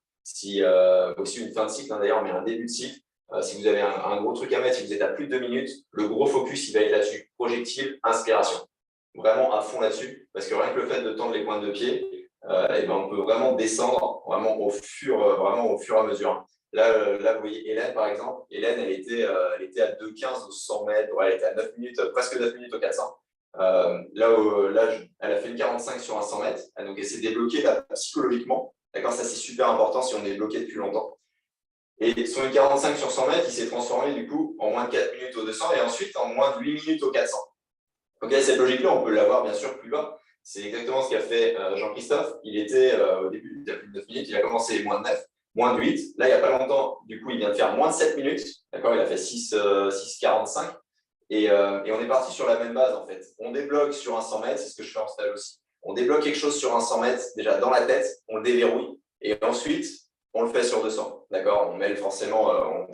aussi une fin de cycle, d'ailleurs, mais un début de cycle, si vous avez un gros truc à mettre, si vous êtes à plus de 2 minutes, le gros focus, il va être là-dessus. Projectile, inspiration. Vraiment à fond là-dessus, parce que rien que le fait de tendre les pointes de pied, on peut vraiment descendre vraiment au fur et à mesure. Là, vous voyez Hélène, par exemple. Hélène, elle était à 2,15 au 100 mètres. Ouais, elle était à 9 minutes, presque 9 minutes au 400. Là, elle a fait une 45 sur un 100 mètres. Donc, elle s'est débloquée là, psychologiquement D'accord, ça, c'est super important si on est bloqué depuis longtemps. Et son 45 sur 100 mètres, il s'est transformé du coup en moins de 4 minutes au 200 et ensuite en moins de 8 minutes au 400. Ok, cette logique-là, on peut l'avoir bien sûr plus bas. C'est exactement ce qu'a fait Jean-Christophe. Il était au début, il y a plus de 9 minutes, il a commencé moins de 9, moins de 8. Là, il n'y a pas longtemps, du coup, il vient de faire moins de 7 minutes. D'accord, il a fait 6,45. Et on est parti sur la même base en fait. On débloque sur un 100 mètres, c'est ce que je fais en stage aussi. On débloque quelque chose sur un 100 mètres, déjà dans la tête, on le déverrouille. Et ensuite, on le fait sur 200. D'accord, on mêle forcément,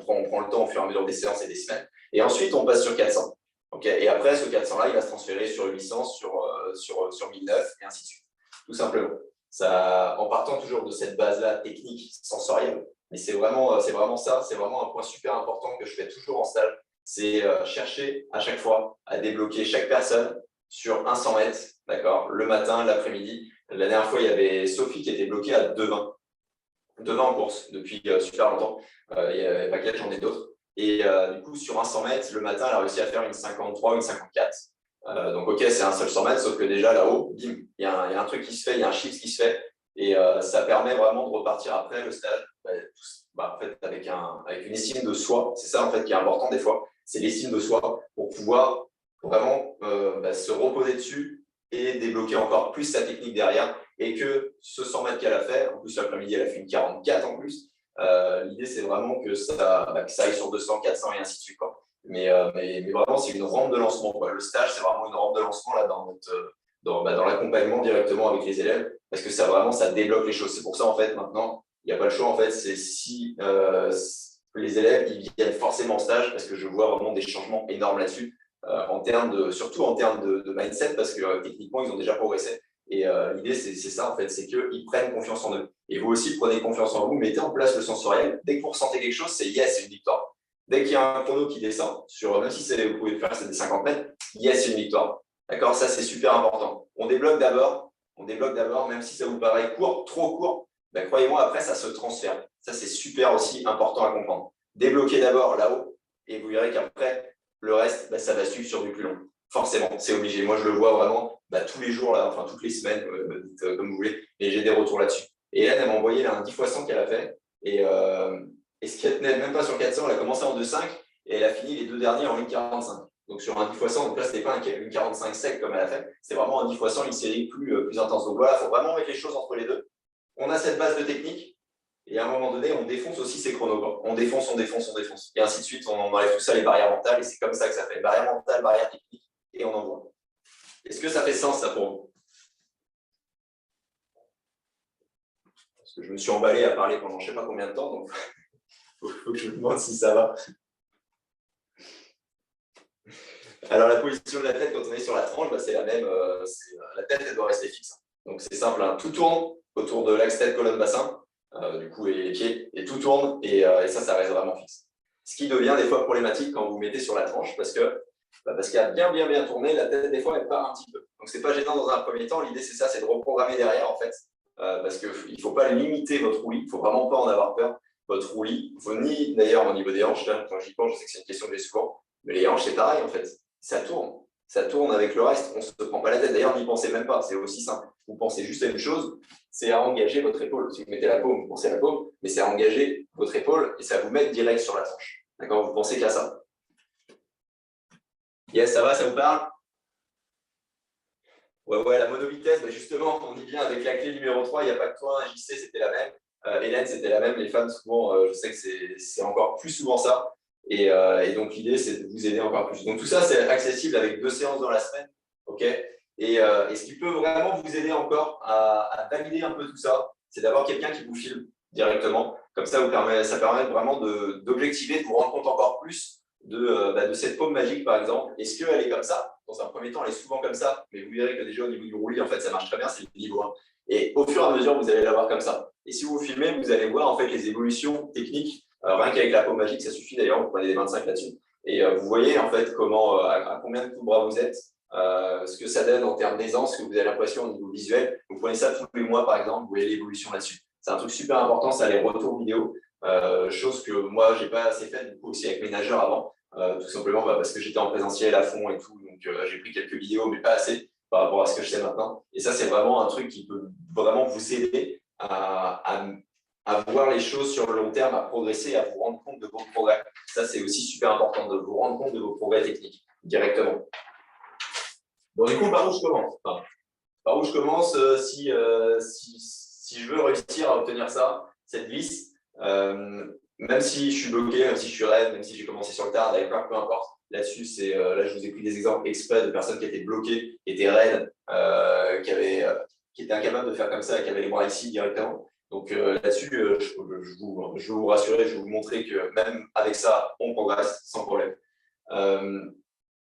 on prend le temps au fur et à mesure des séances et des semaines. Et ensuite, on passe sur 400. Okay, et après, ce 400-là, il va se transférer sur 800, sur 1009 et ainsi de suite. Tout simplement. Ça, en partant toujours de cette base-là technique, sensorielle. Mais c'est vraiment ça, c'est vraiment un point super important que je fais toujours en stage. C'est chercher à chaque fois à débloquer chaque personne sur un 100 mètres, d'accord, le matin, l'après-midi. La dernière fois, il y avait Sophie qui était bloquée à 2,20. 2,20 en course depuis super longtemps. Il y avait pas qu'elle, j'en ai d'autres. Et du coup, sur un 100 mètres, le matin, elle a réussi à faire une 53 ou une 54. Donc, ok, c'est un seul 100 mètres, sauf que déjà là-haut, bim, il y a un truc qui se fait, il y a un shift qui se fait. Et ça permet vraiment de repartir après le stage en fait, avec une estime de soi. C'est ça en fait qui est important des fois, c'est l'estime de soi pour pouvoir vraiment se reposer dessus et débloquer encore plus sa technique derrière. Et que ce 100 mètres qu'elle a fait, en plus l'après-midi elle a fait une 44 en plus, l'idée c'est vraiment que ça aille sur 200, 400 et ainsi de suite, quoi. Mais vraiment c'est une rampe de lancement, quoi. Le stage c'est vraiment une rampe de lancement là, dans l'accompagnement directement avec les élèves, parce que ça débloque les choses. C'est pour ça en fait maintenant, il n'y a pas le choix en fait, c'est si les élèves ils viennent forcément en stage, parce que je vois vraiment des changements énormes là-dessus, surtout en termes de mindset, parce que techniquement ils ont déjà progressé. Et l'idée, c'est ça, en fait, c'est qu'ils prennent confiance en eux. Et vous aussi, prenez confiance en vous, mettez en place le sensoriel. Dès que vous ressentez quelque chose, c'est yes, c'est une victoire. Dès qu'il y a un chrono qui descend, même si vous pouvez le faire, c'est des 50 mètres, yes, c'est une victoire. D'accord, ça, c'est super important. On débloque d'abord, même si ça vous paraît court, trop court, croyez-moi, après, ça se transfère. Ça, c'est super aussi important à comprendre. Débloquez d'abord là-haut, et vous verrez qu'après, le reste, ça va suivre sur du plus long. Forcément, c'est obligé. Moi, je le vois vraiment tous les jours, là, enfin toutes les semaines, dites, comme vous voulez, et j'ai des retours là-dessus. Et elle m'a envoyé là, un 10 x 100 qu'elle a fait. Et ce qu'elle tenait même pas sur 400, elle a commencé en 2,5 et elle a fini les deux derniers en 1,45. Donc sur un 10 x 100, donc là, ce n'était pas une 45 sec comme elle a fait, c'est vraiment un 10 x 100, une série plus intense. Donc voilà, il faut vraiment mettre les choses entre les deux. On a cette base de technique. Et à un moment donné, on défonce aussi ces chronos. On défonce. Et ainsi de suite, on enlève tout ça, les barrières mentales. Et c'est comme ça que ça fait. Barrière mentale, barrière technique. Et on envoie. Est-ce que ça fait sens, ça, pour vous? Parce que je me suis emballé à parler pendant je ne sais pas combien de temps, donc il faut que je me demande si ça va. Alors, la position de la tête, quand on est sur la tranche, c'est la même. La tête, elle doit rester fixe. Donc, c'est simple. Hein. Tout tourne autour de l'axe tête, colonne, bassin, du coup, et les pieds, et tout tourne, et ça reste vraiment fixe. Ce qui devient des fois problématique quand vous mettez sur la tranche, parce qu'elle a bien tourné, la tête, des fois, elle part un petit peu. Donc, ce n'est pas gênant dans un premier temps. L'idée, c'est ça, c'est de reprogrammer derrière, en fait, parce qu'il ne faut pas limiter votre roulis. Il ne faut vraiment pas en avoir peur. Votre roulis, ni d'ailleurs au niveau des hanches, là, quand j'y pense, je sais que c'est une question que j'ai souvent, mais les hanches, c'est pareil, en fait. Ça tourne avec le reste. On ne se prend pas la tête. D'ailleurs, n'y pensez même pas. C'est aussi simple. Vous pensez juste à une chose, c'est à engager votre épaule. Si vous mettez la paume, vous pensez à la paume, mais c'est à engager votre épaule et ça vous met direct sur la tranche. D'accord? Vous pensez qu'à ça. Yes, ça va, ça vous parle? Ouais, la monovitesse, justement, on y vient avec la clé numéro 3, il n'y a pas que toi, JC, c'était la même. Hélène, c'était la même. Les femmes, souvent, je sais que c'est encore plus souvent ça. Et donc, l'idée, c'est de vous aider encore plus. Donc, tout ça, c'est accessible avec 2 séances dans la semaine. OK? Et ce qui peut vraiment vous aider encore à valider un peu tout ça, c'est d'avoir quelqu'un qui vous filme directement. Comme ça, ça permet vraiment d'objectiver, de vous rendre compte encore plus de cette paume magique, par exemple. Est-ce qu'elle est comme ça? Dans un premier temps, elle est souvent comme ça, mais vous verrez que déjà au niveau du roulis, en fait, ça marche très bien, c'est le niveau 1. Et au fur et à mesure, vous allez l'avoir comme ça. Et si vous filmez, vous allez voir en fait les évolutions techniques. Rien qu'avec la paume magique, ça suffit d'ailleurs, vous prenez des 25 là-dessus. Et vous voyez en fait à combien de coups de bras vous êtes, ce que ça donne en termes d'aisance, ce que vous avez l'impression au niveau visuel. Vous prenez ça tous les mois, par exemple, vous voyez l'évolution là-dessus. C'est un truc super important, ça, les retours vidéo. Chose que moi, je n'ai pas assez fait, du coup, aussi avec mes nageurs avant. Tout simplement parce que j'étais en présentiel à fond et tout. Donc, j'ai pris quelques vidéos, mais pas assez par rapport à ce que je sais maintenant. Et ça, c'est vraiment un truc qui peut vraiment vous aider à voir les choses sur le long terme, à progresser, à vous rendre compte de vos progrès. Ça, c'est aussi super important de vous rendre compte de vos progrès techniques directement. Bon, du coup, par où je commence par où je commence si je veux réussir à obtenir ça, cette glisse, même si je suis bloqué, même si je suis raide, même si j'ai commencé sur le tard, peu importe. Là-dessus, là, je vous ai pris des exemples exprès de personnes qui étaient bloquées, qui étaient raides, qui étaient incapables de faire comme ça, qui avaient les bras ici directement. Donc là-dessus, je veux vous rassurer, je vais vous montrer que même avec ça, on progresse sans problème.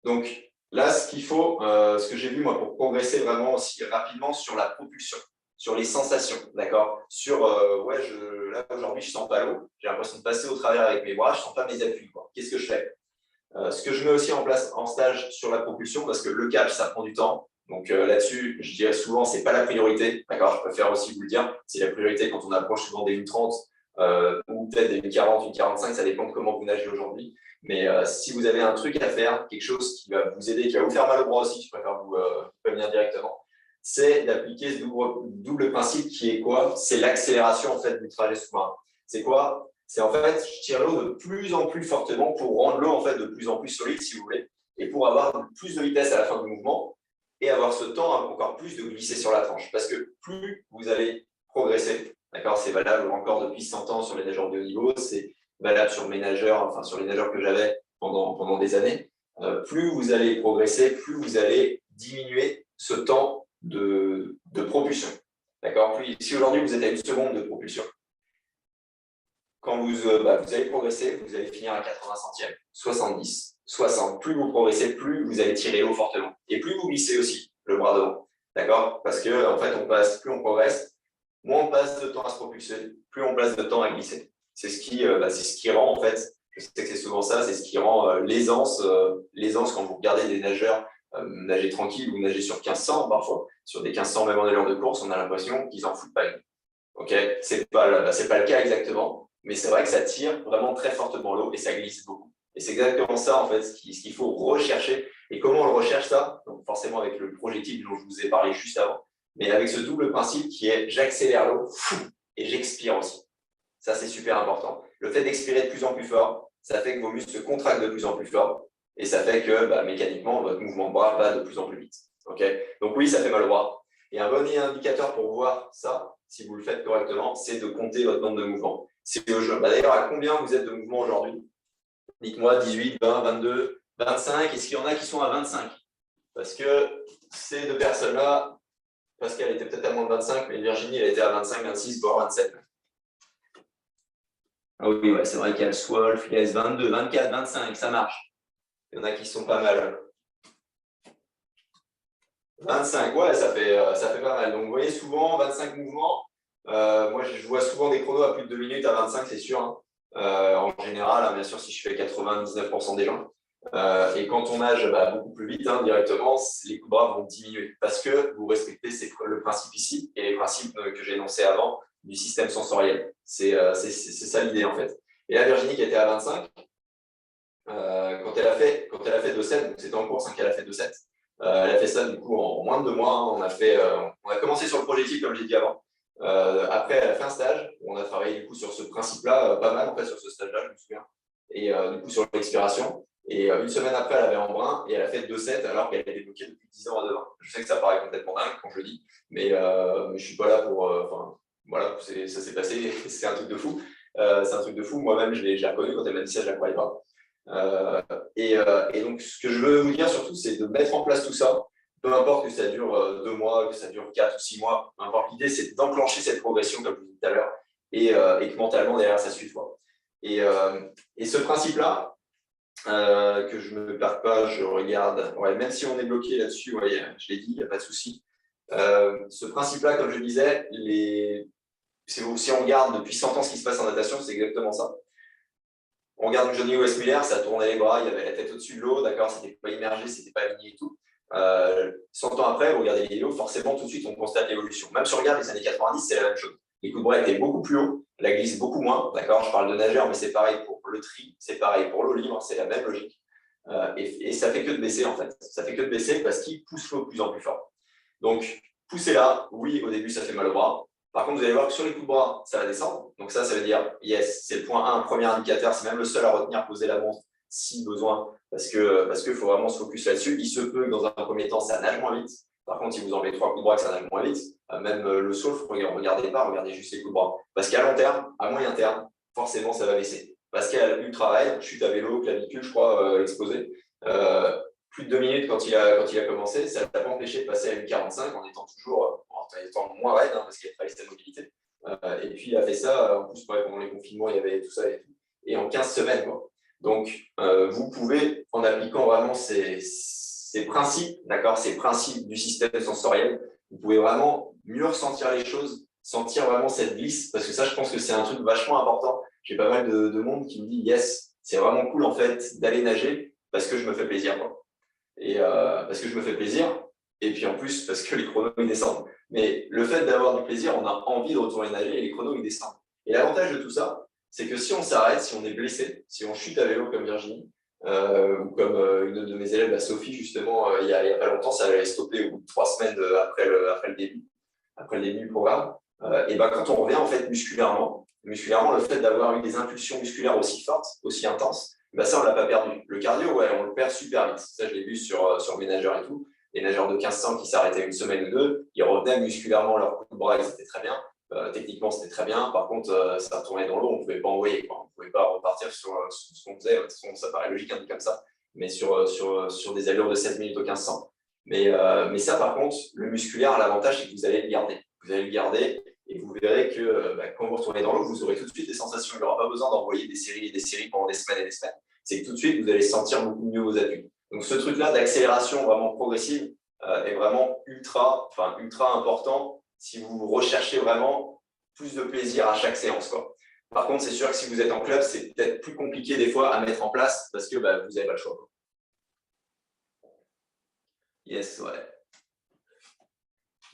Donc là, ce qu'il faut, ce que j'ai vu moi pour progresser vraiment aussi rapidement sur la propulsion, sur les sensations, d'accord. Sur là aujourd'hui, je sens pas l'eau, j'ai l'impression de passer au travers avec mes bras, je sens pas mes appuis. Qu'est-ce que je fais? Ce que je mets aussi en place en stage sur la propulsion, parce que le catch, ça prend du temps. Donc là-dessus, je dirais souvent, c'est pas la priorité, d'accord. Je préfère aussi vous le dire, c'est la priorité quand on approche souvent des 1,30 ou peut-être des 1,40, 1,45, ça dépend de comment vous nagez aujourd'hui. Mais si vous avez un truc à faire, quelque chose qui va vous aider, qui va vous faire mal au bras aussi, je préfère vous prévenir directement, c'est d'appliquer ce double principe qui est quoi? C'est l'accélération en fait du trajet sous-marin. C'est quoi? C'est en fait, je tire l'eau de plus en plus fortement pour rendre l'eau en fait de plus en plus solide, si vous voulez, et pour avoir plus de vitesse à la fin du mouvement et avoir ce temps encore plus de glisser sur la tranche. Parce que plus vous allez progresser, d'accord, c'est valable encore depuis 100 ans sur les nageurs de haut niveau, c'est valable sur mes nageurs, enfin sur les nageurs que j'avais pendant des années. Plus vous allez progresser, plus vous allez diminuer ce temps de propulsion. D'accord? Si aujourd'hui vous êtes à 1 seconde de propulsion, quand vous allez progresser, vous allez finir à 80 centièmes, 70, 60. Plus vous progressez, plus vous allez tirer l'eau fortement. Et plus vous glissez aussi le bras devant. D'accord? Parce que en fait, plus on progresse, moins on passe de temps à se propulser, plus on passe de temps à glisser. C'est ce qui rend, en fait, je sais que c'est souvent ça, c'est ce qui rend l'aisance quand vous regardez des nageurs nager tranquille ou nager sur 1500 parfois, sur des 1500 même en allure de course, on a l'impression qu'ils en foutent pas une. Ok, c'est pas le cas exactement, mais c'est vrai que ça tire vraiment très fortement l'eau et ça glisse beaucoup. Et c'est exactement ça en fait ce qu'il faut rechercher. Et comment on le recherche ça? Donc forcément avec le projectile dont je vous ai parlé juste avant, mais avec ce double principe qui est j'accélère l'eau et j'expire aussi. Ça c'est super important. Le fait d'expirer de plus en plus fort, ça fait que vos muscles se contractent de plus en plus fort et ça fait que mécaniquement votre mouvement de bras va de plus en plus vite. Okay, donc oui, ça fait mal au bras. Et un bon indicateur pour voir ça, si vous le faites correctement, c'est de compter votre nombre de mouvements. D'ailleurs, à combien vous êtes de mouvements aujourd'hui? Dites-moi 18, 20, 22, 25. Est-ce qu'il y en a qui sont à 25? Parce que ces deux personnes-là, Pascal était peut-être à moins de 25, mais Virginie, elle était à 25, 26, voire 27. Ah oui, ouais, c'est vrai qu'il y a le Swolf, il y a S22, 24, 25, ça marche. Il y en a qui sont pas mal. 25, ouais, ça fait pas mal. Donc, vous voyez, souvent, 25 mouvements. Moi, je vois souvent des chronos à plus de 2 minutes à 25, c'est sûr. Hein. En général, hein, bien sûr, si je fais 99% des gens. Et quand on nage beaucoup plus vite, hein, directement, les coups de bras vont diminuer parce que vous respectez le principe ici et les principes que j'ai énoncés avant du système sensoriel. C'est ça l'idée, en fait. Et là, Virginie, qui était à 25, quand elle a fait 2-7, donc c'était en course qu'elle a fait 2-7, elle a fait ça du coup en moins de 2 mois. Hein. On a commencé sur le projectile, comme j'ai dit avant. Après, elle a fait un stage où on a travaillé du coup sur ce principe-là, pas mal en fait sur ce stage-là, je me souviens. Et du coup sur l'expiration. Et une semaine après, elle avait en brun et elle a fait 2-7 alors qu'elle était bloquée depuis 10 ans à 2-20. Je sais que ça paraît complètement dingue quand je le dis, mais je ne suis pas là pour. Voilà, ça s'est passé, c'est un truc de fou. C'est un truc de fou. Moi-même, je l'ai reconnu quand elle m'a dit ça, je ne la croyais pas. Et donc, ce que je veux vous dire surtout, c'est de mettre en place tout ça, peu importe que ça dure 2 mois, que ça dure 4 ou 6 mois, peu importe. L'idée, c'est d'enclencher cette progression, comme je vous disais tout à l'heure, et que mentalement, derrière, ça suive. Et ce principe-là, que je ne me perds pas, je regarde, ouais, même si on est bloqué là-dessus, ouais, je l'ai dit, il n'y a pas de souci. Ce principe-là, comme je disais, si on regarde depuis 100 ans ce qui se passe en natation, c'est exactement ça. On regarde Johnny Westmiller, ça tournait les bras, il y avait la tête au-dessus de l'eau, d'accord, c'était pas immergé, c'était pas aligné et tout. 100 ans après, vous regardez les vidéos, forcément, tout de suite, on constate l'évolution. Même si on regarde les années 90, c'est la même chose. Les coups de bras étaient beaucoup plus hauts, la glisse beaucoup moins, d'accord. Je parle de nageurs, mais c'est pareil pour le tri, c'est pareil pour l'eau libre, c'est la même logique. Et ça fait que de baisser, en fait. Ça fait que de baisser parce qu'il pousse l'eau de plus en plus fort. Donc, pousser là, oui, au début, ça fait mal au bras. Par contre, vous allez voir que sur les coups de bras, ça va descendre. Donc ça veut dire, yes, c'est le point 1, premier indicateur, c'est même le seul à retenir, poser la montre si besoin, parce qu'il faut vraiment se focus là-dessus. Il se peut que dans un premier temps, ça nage moins vite. Par contre, si vous enlevez 3 coups de bras, que ça nage moins vite, même le saut, regardez pas, regardez juste les coups de bras. Parce qu'à long terme, à moyen terme, forcément, ça va baisser. Pascal ultra raid, chute à vélo, clavicule, je crois, explosé. Plus de 2 minutes quand il a commencé, ça ne l'a pas empêché de passer à 1,45 en étant toujours en étant moins raide, parce qu'il a travaillé sa mobilité. Et puis il a fait ça, en plus pendant les confinements, il y avait tout ça et tout. Et en 15 semaines, quoi. Donc vous pouvez, en appliquant vraiment ces principes, d'accord, ces principes du système sensoriel, vous pouvez vraiment mieux ressentir les choses, sentir vraiment cette glisse, parce que ça, je pense que c'est un truc vachement important. J'ai pas mal de monde qui me dit yes, c'est vraiment cool en fait d'aller nager parce que je me fais plaisir, quoi. Et parce que je me fais plaisir, et puis en plus parce que les chronos ils descendent. Mais le fait d'avoir du plaisir, on a envie de retourner nager et les chronos ils descendent. Et l'avantage de tout ça, c'est que si on s'arrête, si on est blessé, si on chute à vélo comme Virginie, ou comme une de mes élèves, la Sophie, justement, il y a pas longtemps, ça allait stopper au bout de 3 semaines après le début du programme. Et ben, quand on revient en fait musculairement, le fait d'avoir eu des impulsions musculaires aussi fortes, aussi intenses, ben ça, on ne l'a pas perdu. Le cardio, ouais, on le perd super vite. Ça, je l'ai vu sur mes nageurs et tout. Les nageurs de 1500 qui s'arrêtaient une semaine ou deux, ils revenaient musculairement, leur coup de bras, ils étaient très bien. Techniquement, c'était très bien. Par contre, ça retournait dans l'eau, on ne pouvait pas envoyer, quoi. On ne pouvait pas repartir sur ce qu'on faisait. De toute façon, ça paraît logique, dit comme ça, mais sur des allures de 7 minutes au 1500. Mais ça, par contre, le musculaire, l'avantage, c'est que vous allez le garder. Vous allez le garder et vous verrez que quand vous retournez dans l'eau, vous aurez tout de suite des sensations. Il n'y aura pas besoin d'envoyer des séries et des séries pendant des semaines et des semaines. C'est que tout de suite, vous allez sentir beaucoup mieux vos appuis. Donc, ce truc-là d'accélération vraiment progressive est vraiment ultra important si vous recherchez vraiment plus de plaisir à chaque séance, quoi. Par contre, c'est sûr que si vous êtes en club, c'est peut-être plus compliqué des fois à mettre en place parce que vous n'avez pas le choix, quoi. Yes, ouais.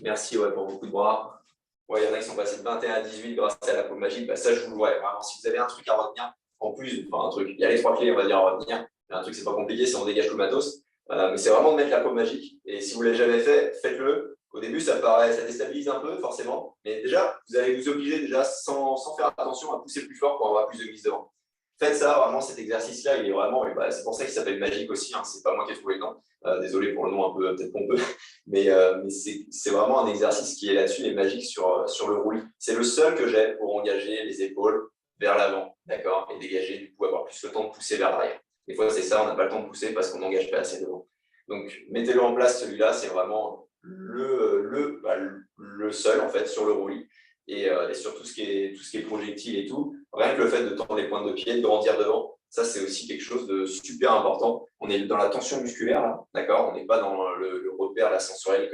Merci pour beaucoup de bras. Ouais, il y en a qui sont passés de 21 à 18 grâce à la paume magique. Ça, je vous le vois. Vraiment, si vous avez un truc à retenir, en plus, un truc, il y a les 3 clés, on va dire, à retenir. Un truc, c'est pas compliqué, c'est on dégage tout le matos. Mais c'est vraiment de mettre la paume magique. Et si vous ne l'avez jamais fait, faites-le. Au début, ça déstabilise un peu, forcément. Mais déjà, vous allez vous obliger, déjà, sans faire attention, à pousser plus fort pour avoir plus de glisse devant. Faites ça, vraiment, cet exercice-là, il est vraiment, c'est pour ça qu'il s'appelle magique aussi, hein, c'est pas moi qui ai trouvé le nom, désolé pour le nom un peu peut-être pompeux, mais c'est vraiment un exercice qui est là-dessus et magique sur le roulis. C'est le seul que j'ai pour engager les épaules vers l'avant, d'accord, et dégager, du coup, avoir plus le temps de pousser vers l'arrière. Des fois, c'est ça, on n'a pas le temps de pousser parce qu'on n'engage pas assez devant. Donc, mettez-le en place, celui-là, c'est vraiment le seul, en fait, sur le roulis. Et sur tout ce qui est projectile et tout, rien que le fait de tendre les pointes de pied, de grandir devant, ça c'est aussi quelque chose de super important. On est dans la tension musculaire, là, d'accord. On n'est pas dans le repère, la sensorielle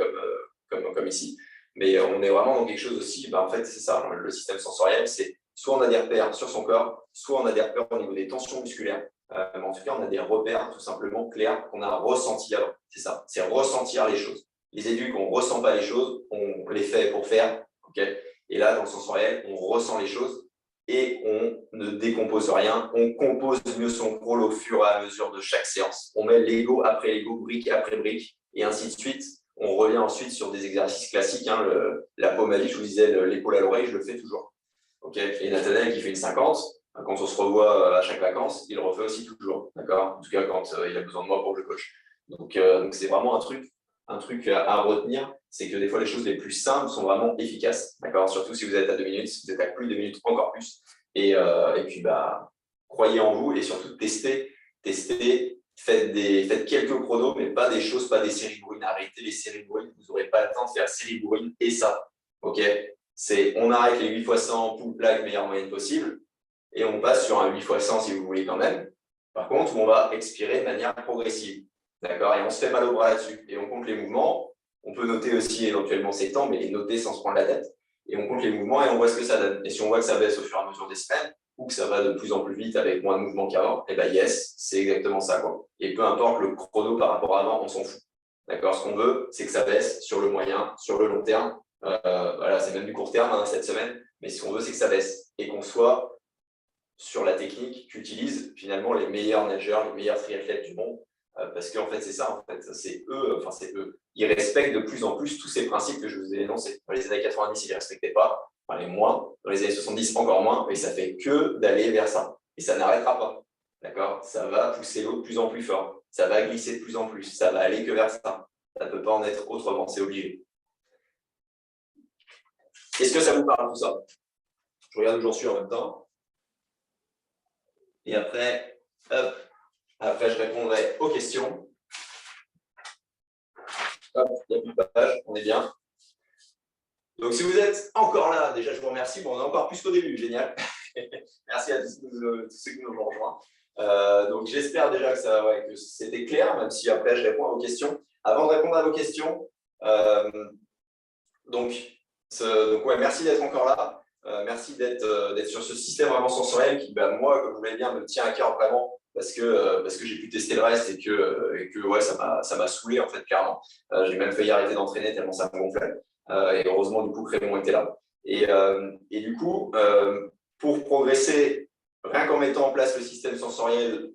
comme ici, mais on est vraiment dans quelque chose aussi, en fait c'est ça, le système sensoriel, c'est soit on a des repères sur son corps, soit on a des repères au niveau des tensions musculaires, mais en tout cas on a des repères tout simplement clairs qu'on a ressentis avant. C'est ça, c'est ressentir les choses. Les éduques, on ne ressent pas les choses, on les fait pour faire, ok. Et là, dans le sensoriel, on ressent les choses et on ne décompose rien. On compose mieux son rôle au fur et à mesure de chaque séance. On met Lego après Lego, brique après brique, et ainsi de suite. On revient ensuite sur des exercices classiques. La paume magique, je vous disais, l'épaule à l'oreille, je le fais toujours. Okay. Et Nathanaël qui fait une 50, quand on se revoit à chaque vacances, il le refait aussi toujours. D'accord. En tout cas, quand il a besoin de moi pour que je coach. Donc c'est vraiment un truc à retenir, c'est que des fois, les choses les plus simples sont vraiment efficaces. D'accord. Surtout si vous êtes à 2 minutes, si vous êtes à plus de 2 minutes, encore plus. Et puis, croyez en vous et surtout testez. Faites quelques chronos, mais pas des choses, pas des séries bourrines. Arrêtez les séries bourrines. Vous n'aurez pas le temps de faire séries bourrines et ça. OK. On arrête les 8 x 100 pull plaque, meilleure moyenne possible, et on passe sur un 8 x 100 si vous voulez quand même. Par contre, on va expirer de manière progressive. D'accord. Et on se fait mal au bras là-dessus. Et on compte les mouvements. On peut noter aussi éventuellement ses temps, mais les noter sans se prendre la tête. Et on compte les mouvements et on voit ce que ça donne. Et si on voit que ça baisse au fur et à mesure des semaines, ou que ça va de plus en plus vite avec moins de mouvements qu'avant, et yes, c'est exactement ça, quoi. Et peu importe le chrono par rapport à avant, on s'en fout. D'accord. Ce qu'on veut, c'est que ça baisse sur le moyen, sur le long terme. C'est même du court terme, cette semaine. Mais ce qu'on veut, c'est que ça baisse et qu'on soit sur la technique qu'utilisent finalement les meilleurs nageurs, les meilleurs triathlètes du monde. Parce qu'en fait, c'est ça, en fait, c'est eux. Ils respectent de plus en plus tous ces principes que je vous ai énoncés. Dans les années 90, ils ne les respectaient pas. enfin les moins, dans les années 70 encore moins, et ça fait que d'aller vers ça. Et ça n'arrêtera pas, d'accord? Ça va pousser l'eau de plus en plus fort, ça va glisser de plus en plus, ça va aller que vers ça. Ça ne peut pas en être autrement, c'est obligé. Est-ce que ça vous parle tout ça? Je regarde où j'en suis en même temps. Et après, hop, après je répondrai aux questions. Hop, il n'y a plus de page, on est bien. Donc, si vous êtes encore là, déjà, je vous remercie. Bon, on est encore plus qu'au début, génial. Merci à tous ceux qui nous ont rejoints. Donc, j'espère déjà que c'était clair, même si après, je réponds à vos questions. Avant de répondre à vos questions, merci d'être encore là. Merci d'être sur ce système vraiment sensoriel qui, moi, comme vous l'avez bien, me tient à cœur vraiment parce que j'ai pu tester le reste et que ouais, ça m'a saoulé, en fait, clairement. J'ai même failli arrêter d'entraîner tellement ça me gonflait. Et heureusement, du coup, Crémon était là. Et du coup, pour progresser, rien qu'en mettant en place le système sensoriel,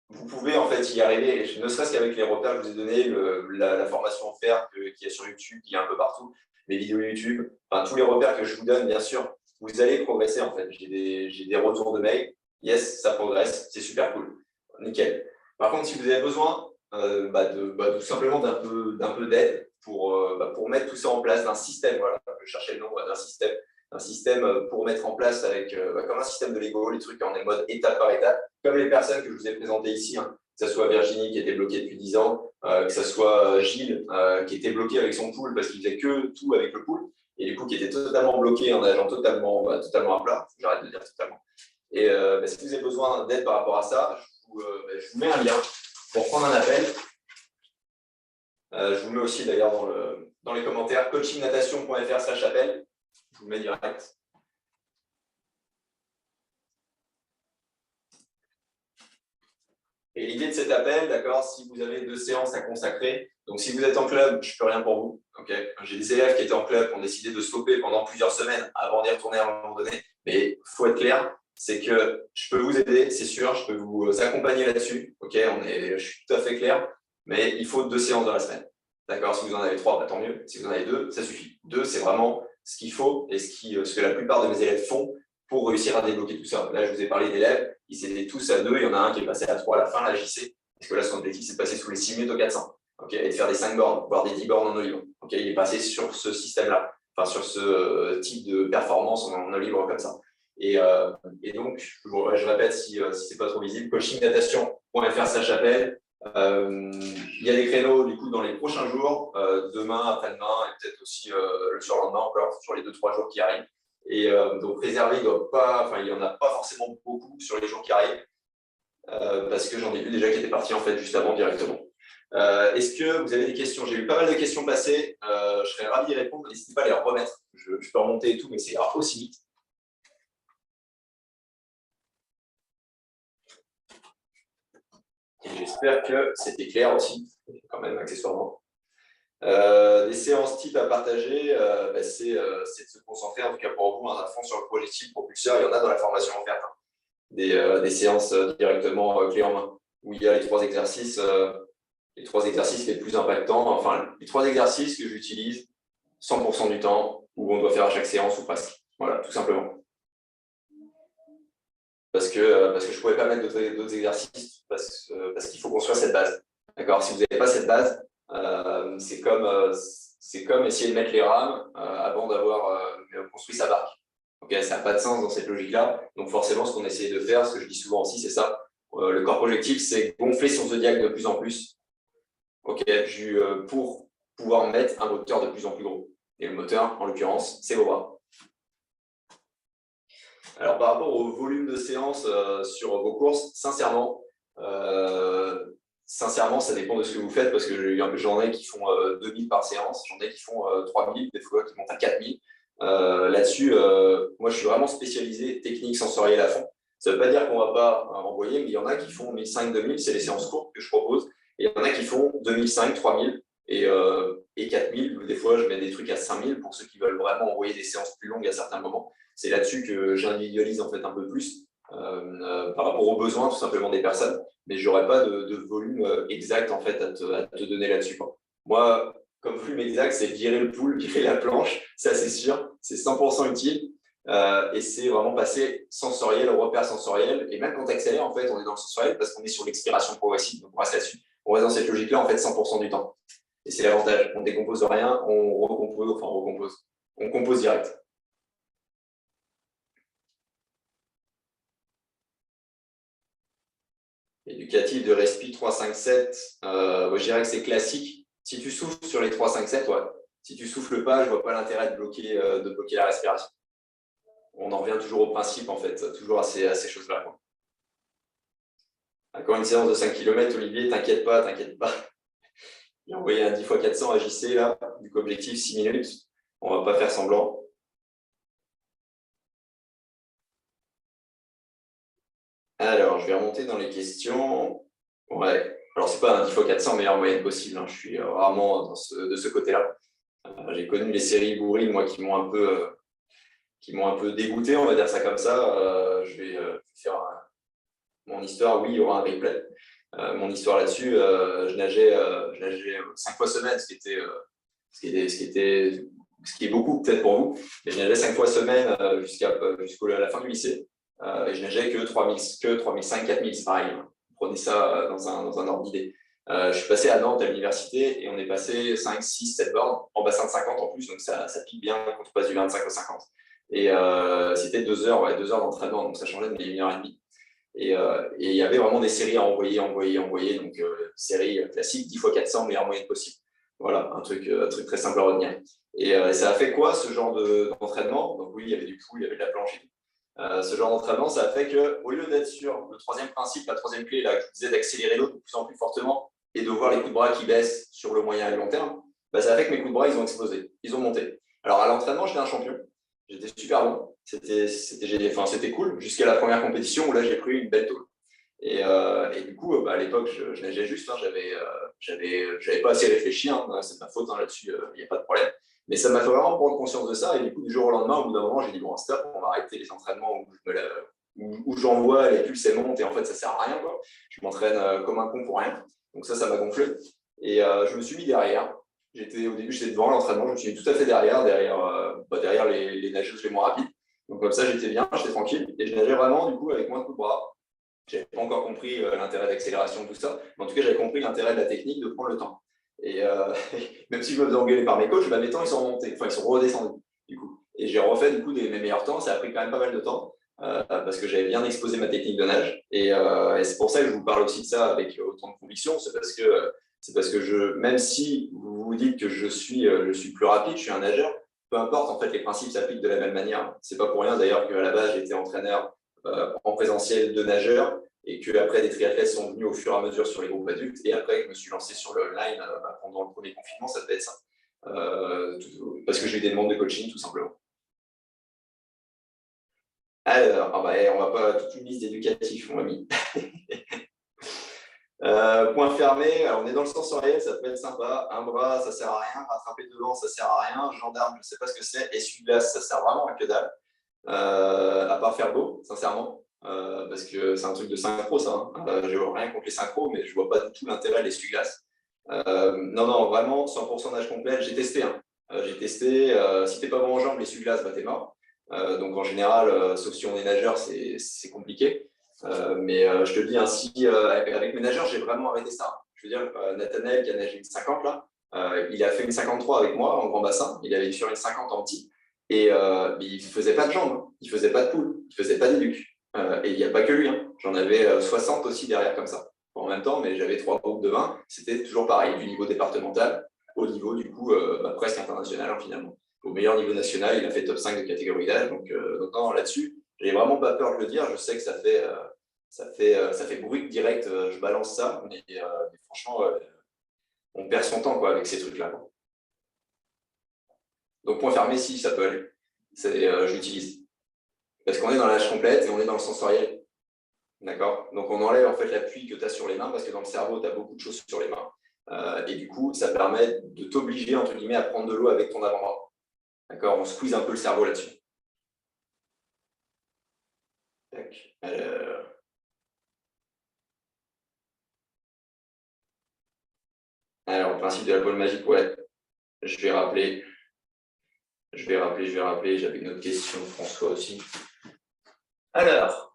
vous pouvez en fait y arriver, ne serait-ce qu'avec les repères que je vous ai donnés, la formation offerte qu'il y a sur YouTube, qui est un peu partout, les vidéos YouTube, enfin, tous les repères que je vous donne, bien sûr, vous allez progresser en fait. J'ai des retours de mail, yes, ça progresse, c'est super cool, nickel. Par contre, si vous avez besoin tout simplement d'un peu d'aide pour mettre tout ça en place, d'un système, voilà, je cherchais le nom d'un système pour mettre en place avec, comme un système de Lego, les trucs en mode étape par étape, comme les personnes que je vous ai présentées ici, hein, que ce soit Virginie qui était bloquée depuis 10 ans, que ce soit Gilles qui était bloqué avec son pool parce qu'il faisait que tout avec le pool, et du coup qui était totalement bloqué en nageant totalement à plat, j'arrête de dire totalement. Et si vous avez besoin d'aide par rapport à ça, je vous mets un lien pour prendre un appel. Je vous mets aussi d'ailleurs dans les commentaires coachingnatation.fr/appel. Je vous le mets direct. Et l'idée de cet appel, d'accord, si vous avez 2 séances à consacrer, donc si vous êtes en club, je ne peux rien pour vous. Okay, j'ai des élèves qui étaient en club, qui ont décidé de stopper pendant plusieurs semaines avant d'y retourner à un moment donné. Mais il faut être clair, c'est que je peux vous aider, c'est sûr, je peux vous accompagner là-dessus. Okay, je suis tout à fait clair, mais il faut 2 séances dans la semaine. D'accord, si vous en avez 3, tant mieux. Si vous en avez 2, ça suffit. 2, c'est vraiment ce qu'il faut et ce que la plupart de mes élèves font pour réussir à débloquer tout ça. Là, je vous ai parlé d'élèves, ils étaient tous à 2, il y en a un qui est passé à 3 à la fin, la JC, parce que là, son objectif, c'est de passer sous les 6 minutes au 400, et de faire des 5 bornes, voire des 10 bornes en eau libre. Il est passé sur ce système-là, enfin sur ce type de performance en eau libre comme ça. Et donc, je répète si ce n'est pas trop visible, coachingnatation.fr/appel. Il y a des créneaux du coup dans les prochains jours, demain, après-demain, et peut-être aussi le surlendemain encore, sur les 2-3 jours qui arrivent. Et donc réservé, il n'y en a pas forcément beaucoup sur les jours qui arrivent, parce que j'en ai vu déjà qui étaient partis en fait juste avant directement. Est-ce que vous avez des questions? J'ai eu pas mal de questions passées, je serais ravi d'y répondre, n'hésitez pas à les remettre, je peux remonter et tout, mais c'est ira aussi vite. J'espère que c'était clair aussi, quand même accessoirement. Des séances type à partager, c'est de se concentrer, en tout cas pour vous, à fond sur le projectile propulseur. Il y en a dans la formation offerte, hein. Des séances directement clé en main, où il y a les 3 exercices les plus impactants, enfin les 3 exercices que j'utilise 100% du temps, où on doit faire à chaque séance ou presque. Voilà, tout simplement. Parce que je ne pouvais pas mettre d'autres exercices, parce qu'il faut construire cette base. D'accord, si vous n'avez pas cette base, c'est comme essayer de mettre les rames avant d'avoir construit sa barque. Okay, ça n'a pas de sens dans cette logique-là. Donc forcément, ce qu'on essaie de faire, ce que je dis souvent aussi, c'est ça. Le corps projectile, c'est gonfler son zodiaque de plus en plus, pour pouvoir mettre un moteur de plus en plus gros. Et le moteur, en l'occurrence, c'est vos bras. Alors par rapport au volume de séances sur vos courses, sincèrement, ça dépend de ce que vous faites, parce que j'en ai qui font 2000 par séance, j'en ai qui font 3000, des fois qui montent à 4000. Là-dessus, moi je suis vraiment spécialisé technique sensorielle à fond. Ça ne veut pas dire qu'on ne va pas envoyer, mais il y en a qui font 1500-2000, c'est les séances courtes que je propose. Et il y en a qui font 2005-3000 et 4000. Des fois, je mets des trucs à 5000 pour ceux qui veulent vraiment envoyer des séances plus longues à certains moments. C'est là-dessus que j'individualise en fait un peu plus par rapport aux besoins tout simplement des personnes, mais je n'aurai pas de volume exact en fait à te donner là-dessus. Moi, comme plume exact, c'est virer le pool, virer la planche, ça c'est sûr, c'est 100% utile. Et c'est vraiment passer sensoriel au repère sensoriel. Et même quand tu accélères, en fait, on est dans le sensoriel parce qu'on est sur l'expiration progressive. Donc on reste là-dessus. On reste dans cette logique-là, en fait, 100% du temps. Et c'est l'avantage. On décompose rien, on recompose, enfin on recompose. On compose direct. Éducatif de Respi 3, 5, 7, je dirais que c'est classique. Si tu souffles sur les 3, 5, 7, ouais. Si tu souffles pas, je vois pas l'intérêt de bloquer la respiration. On en revient toujours au principe, en fait, toujours à ces choses-là, quoi. Encore une séance de 5 km, Olivier, t'inquiète pas, t'inquiète pas. J'ai envoyé un 10 x 400 à JC, là, du coup, objectif 6 minutes. On va pas faire semblant. Alors, je vais remonter dans les questions. Ouais, alors c'est pas un 10 x 400 meilleure moyenne possible, hein. Je suis rarement de ce côté-là. J'ai connu les séries bourrines, moi, qui m'ont un peu dégoûté, on va dire ça comme ça. Je vais faire mon histoire. Oui, il y aura un replay. Mon histoire là-dessus, je nageais 5 fois semaine, ce qui est beaucoup peut-être pour vous. Mais je nageais 5 fois semaine jusqu'à la fin du lycée. Et je nageais que 3005, 4000, c'est pareil. Hein. Prenez ça dans un ordre d'idée. Je suis passé à Nantes à l'université et on est passé 5, 6, 7 bornes en bassin de 50 en plus, donc ça pique bien quand on passe du 25 au 50. Et c'était 2 heures, ouais, 2 heures d'entraînement, donc ça changeait de 1h30. Et il y avait vraiment des séries à envoyer. Donc, série classique, 10 x 400, meilleure moyenne possible. Voilà, un truc très simple à retenir. Et ça a fait quoi, ce genre d'entraînement? Donc, oui, il y avait du pool, il y avait de la planche. Ce genre d'entraînement, ça a fait qu'au lieu d'être sur le troisième principe, la troisième clé, là, que je disais d'accélérer l'eau de plus en plus fortement et de voir les coups de bras qui baissent sur le moyen et le long terme, bah, ça a fait que mes coups de bras, ils ont explosé, ils ont monté. Alors, à l'entraînement, j'étais un champion. J'étais super bon. C'était cool jusqu'à la première compétition où là, j'ai pris une belle tôle. Et du coup, à l'époque, je nageais juste. Hein, j'avais pas assez réfléchi. Hein, c'est ma faute hein, là-dessus, il n'y a pas de problème. Mais ça m'a fait vraiment prendre conscience de ça. Et du coup, du jour au lendemain, au bout d'un moment, j'ai dit bon, stop, on va arrêter les entraînements où j'envoie les pulses et montent. Et en fait, ça sert à rien. Quoi. Je m'entraîne comme un con pour rien. Donc ça m'a gonflé. Et je me suis mis derrière. Au début, j'étais devant l'entraînement. Je me suis mis tout à fait derrière les nageuses les moins rapides. Donc comme ça, j'étais bien, j'étais tranquille. Et je nageais vraiment, du coup, avec moins de coups de bras. Je n'avais pas encore compris l'intérêt d'accélération, tout ça. Mais en tout cas, j'avais compris l'intérêt de la technique de prendre le temps. Et même si je me faisais engueuler par mes coachs, mes temps, ils sont remontés. Enfin, ils sont redescendus, du coup. Et j'ai refait, du coup, mes meilleurs temps. Ça a pris quand même pas mal de temps. Parce que j'avais bien exposé ma technique de nage. Et c'est pour ça que je vous parle aussi de ça avec autant de conviction. C'est parce que même si vous vous dites que je suis plus rapide, je suis un nageur, peu importe, en fait, les principes s'appliquent de la même manière. C'est pas pour rien d'ailleurs qu'à la base, j'étais entraîneur en présentiel de nageurs et qu'après, des triathlètes sont venus au fur et à mesure sur les groupes adultes. Et après, je me suis lancé sur le online pendant le premier confinement, ça devait être ça. Parce que j'ai eu des demandes de coaching, tout simplement. Alors, on va pas toute une liste d'éducatifs, mon ami. Point fermé, alors on est dans le sensoriel, ça peut être sympa. Un bras, ça sert à rien. Rattraper devant, ça sert à rien. Gendarme, je ne sais pas ce que c'est. Essuie-glace, ça sert vraiment à que dalle. À part faire beau, sincèrement. Parce que c'est un truc de synchro, ça. Hein. Je n'ai rien contre les synchros, mais je ne vois pas du tout l'intérêt de l'essuie-glace. Non, vraiment, 100% nage complet. J'ai testé. Hein. Si tu n'es pas bon en jambes, l'essuie-glace, bah, t'es mort. Donc en général, sauf si on est nageur, c'est compliqué. Mais je te le dis ainsi, avec mes nageurs, j'ai vraiment arrêté ça. Je veux dire, Nathanaël qui a nagé une 50 là, il a fait une 53 avec moi en grand bassin. Il avait sur une 50 en petit. Et il ne faisait pas de jambes, hein. Il ne faisait pas de poules, il ne faisait pas d'éduc. Et il n'y a pas que lui. Hein. J'en avais 60 aussi derrière comme ça. En même temps, mais j'avais 3 groupes de 20. C'était toujours pareil, du niveau départemental au niveau du coup presque international hein, finalement. Au meilleur niveau national, il a fait top 5 de catégorie d'âge. Donc non, là-dessus, j'ai vraiment pas peur de le dire. Je sais que ça fait bruit direct. Je balance ça, mais franchement, on perd son temps quoi, avec ces trucs-là. Quoi. Donc point fermé, si ça peut aller. Je l'utilise. Parce qu'on est dans la nage complète et on est dans le sensoriel. D'accord? Donc on enlève en fait l'appui que tu as sur les mains parce que dans le cerveau, tu as beaucoup de choses sur les mains. Et du coup, ça permet de t'obliger, entre guillemets, à prendre de l'eau avec ton avant-bras. D'accord? On squeeze un peu le cerveau là-dessus. Tac. Alors, le principe de la boule magique, ouais. Je vais rappeler. J'avais une autre question de François aussi. Alors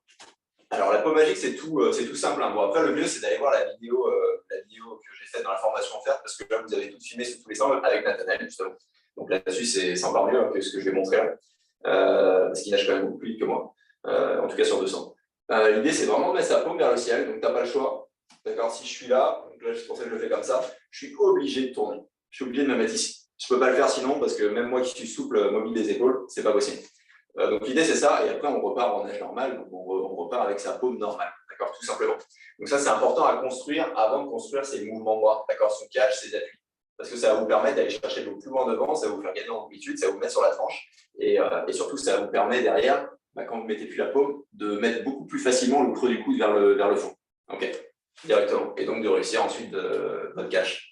la peau magique, c'est tout simple. Bon, après, le mieux, c'est d'aller voir la vidéo que j'ai faite dans la formation offerte, parce que là, vous avez tout filmé sur tous les angles avec Nathanaël, justement. Donc là-dessus, c'est encore mieux que ce que je vais montrer là, parce qu'il nage quand même beaucoup plus vite que moi, en tout cas sur 200. L'idée, c'est vraiment de mettre sa paume vers le ciel, donc tu n'as pas le choix. D'accord, si je suis là, donc là, c'est pour ça que je le fais comme ça, je suis obligé de tourner. Je suis obligé de me mettre ici. Je ne peux pas le faire sinon, parce que même moi qui suis souple, mobile des épaules, c'est pas possible. Donc l'idée, c'est ça, et après, on repart en nage normal, donc on repart avec sa paume normale, d'accord, tout simplement. Donc ça, c'est important à construire avant de construire ses mouvements bras, d'accord, son catch, ses appuis. Parce que ça va vous permettre d'aller chercher l'eau plus loin devant, ça va vous faire gagner en amplitude, ça va vous mettre sur la tranche, et surtout, ça vous permet derrière, quand vous ne mettez plus la paume, de mettre beaucoup plus facilement le creux du coude vers le fond. Ok, directement. Et donc de réussir ensuite votre catch.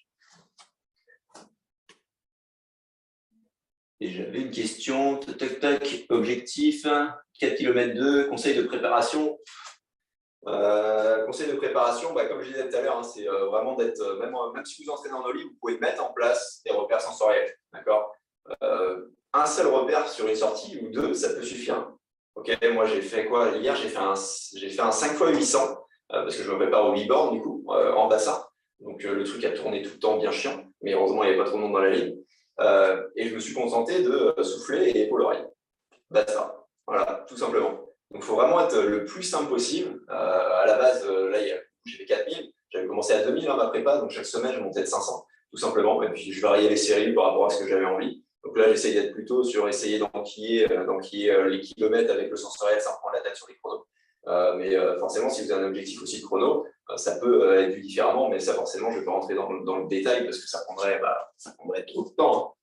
Et j'avais une question, tac, objectif, 4 km 2, conseil de préparation. Conseil de préparation, comme je disais tout à l'heure, c'est vraiment d'être, même si vous entraînez en ollie, vous pouvez mettre en place des repères sensoriels. D'accord, un seul repère sur une sortie ou deux, ça peut suffire. Ok, moi j'ai fait quoi hier? J'ai fait un 5 x 800 parce que je me prépare au b-board du coup, en bassin. Donc le truc a tourné tout le temps bien chiant, mais heureusement il n'y avait pas trop de monde dans la ligne. Et je me suis contenté de souffler et épaule-oreille. Basta. Voilà, tout simplement. Donc il faut vraiment être le plus simple possible. À la base, là, j'ai fait 4000. J'avais commencé à 2000 ma prépa, donc chaque semaine, je montais de 500, tout simplement. Et puis je variais les séries par rapport à ce que j'avais envie. Donc là, j'essaye d'être plutôt sur essayer d'enquiller les kilomètres avec le sensoriel, ça reprend la tête sur les chronos. Mais forcément, si vous avez un objectif aussi de chrono, ça peut être vu différemment, mais ça, forcément, je ne vais pas rentrer dans le détail parce que ça prendrait trop de temps.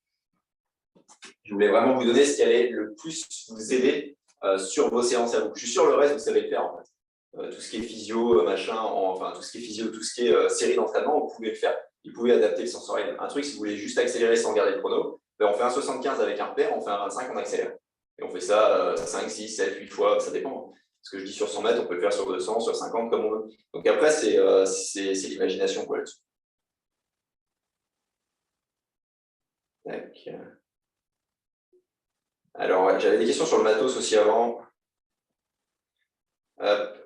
Je voulais vraiment vous donner ce qui allait le plus vous aider sur vos séances à vous. Je suis sûr, le reste, vous savez le faire en fait. Tout ce qui est physio, tout ce qui est physio, tout ce qui est série d'entraînement, vous pouvez le faire. Vous pouvez adapter le sensoriel. Un truc, si vous voulez juste accélérer sans garder le chrono, on fait un 75 avec un repère, on fait un 25, on accélère. Et on fait ça 5, 6, 7, 8 fois, ça dépend. Ce que je dis sur 100 mètres, on peut le faire sur 200, sur 50, comme on veut. Donc après, c'est l'imagination là-dessus. Tac. Alors, j'avais des questions sur le matos aussi avant.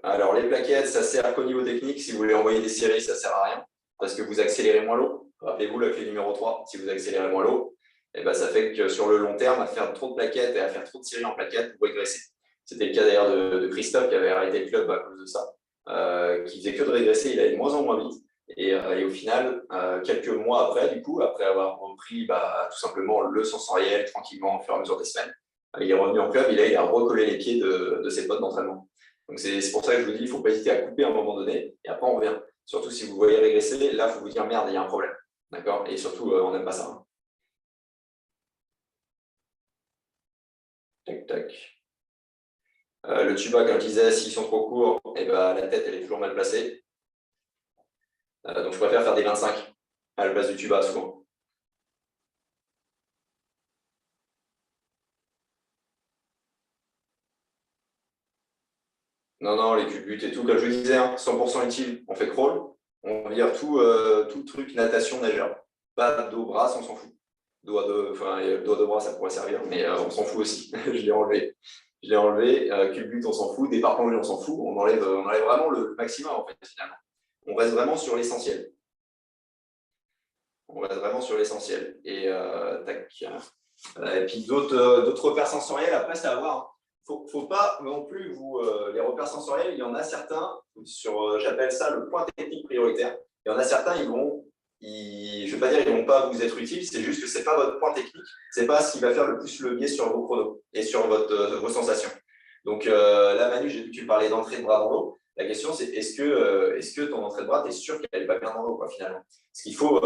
Alors, les plaquettes, ça sert qu'au niveau technique. Si vous voulez envoyer des séries, ça ne sert à rien parce que vous accélérez moins l'eau. Rappelez-vous, la clé numéro 3, si vous accélérez moins l'eau, ça fait que sur le long terme, à faire trop de plaquettes et à faire trop de séries en plaquettes, vous régressez. C'était le cas d'ailleurs de Christophe qui avait arrêté le club à cause de ça, qui faisait que de régresser. Il allait de moins en moins vite. Et au final, quelques mois après, du coup, après avoir repris tout simplement le sensoriel tranquillement au fur et à mesure des semaines, il est revenu en club, il a recollé les pieds de ses potes d'entraînement. Donc c'est pour ça que je vous dis, il ne faut pas hésiter à couper à un moment donné, et après on revient. Surtout si vous voyez régresser, là, il faut vous dire merde, il y a un problème. D'accord? Et surtout, on n'aime pas ça. Tac, tac. Le tuba, comme je disais, s'ils sont trop courts, la tête, elle est toujours mal placée. Donc je préfère faire des 25 à la place du tuba souvent. Non, les culbutes et tout, comme je vous disais, 100% utile, on fait crawl, on vire tout truc natation, nageur. Pas dos brasse, on s'en fout. Doigt de bras, ça pourrait servir, mais on s'en fout aussi. Je l'ai enlevé. Culbute, on s'en fout. Départ plongé, on s'en fout. On enlève vraiment le maximum, en fait, finalement. On reste vraiment sur l'essentiel. Et tac. Et puis d'autres repères sensoriels, après, c'est à voir. Faut pas non plus les repères sensoriels, il y en a certains, j'appelle ça le point technique prioritaire. Il y en a certains, je ne vais pas dire qu'ils ne vont pas vous être utiles, c'est juste que ce n'est pas votre point technique, ce n'est pas ce qui va faire le plus levier sur vos chronos et sur vos sensations. Donc là, Manu, j'ai vu que tu parlais d'entrée de bras dans l'eau. La question, c'est est-ce que ton entrée de bras, tu es sûr qu'elle n'est pas bien dans l'eau, finalement? Ce qu'il faut,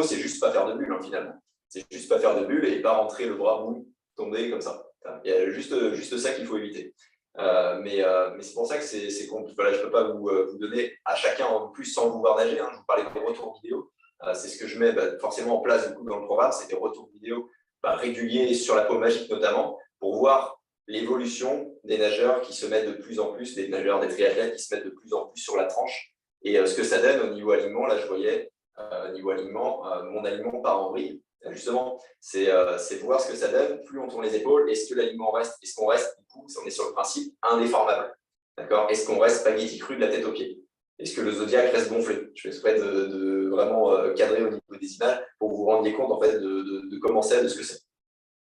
c'est juste pas faire de bulle, finalement. C'est juste pas faire de bulle et pas rentrer le bras mou, tomber comme ça. Il y a juste ça qu'il faut éviter. Mais c'est pour ça que c'est compliqué. Voilà, je ne peux pas vous donner à chacun en plus sans vous voir nager. Je vous parlais des retours vidéo. C'est ce que je mets forcément en place du coup, dans le programme. C'est des retours vidéo réguliers sur la peau magique notamment pour voir l'évolution des nageurs qui se mettent de plus en plus, des nageurs, des triathlètes qui se mettent de plus en plus sur la tranche. Et ce que ça donne au niveau aliment, là je voyais, niveau aliment, mon aliment part en vrille. Justement, c'est voir ce que ça donne. Plus on tourne les épaules, est-ce que l'alignement reste? Est-ce qu'on reste, du coup, on est sur le principe indéformable? D'accord? Est-ce qu'on reste spaghetti cru de la tête aux pieds? Est-ce que le zodiaque reste gonflé? Je fais exprès de vraiment cadrer au niveau des images pour que vous vous rendiez compte en fait, de comment c'est, de ce que c'est.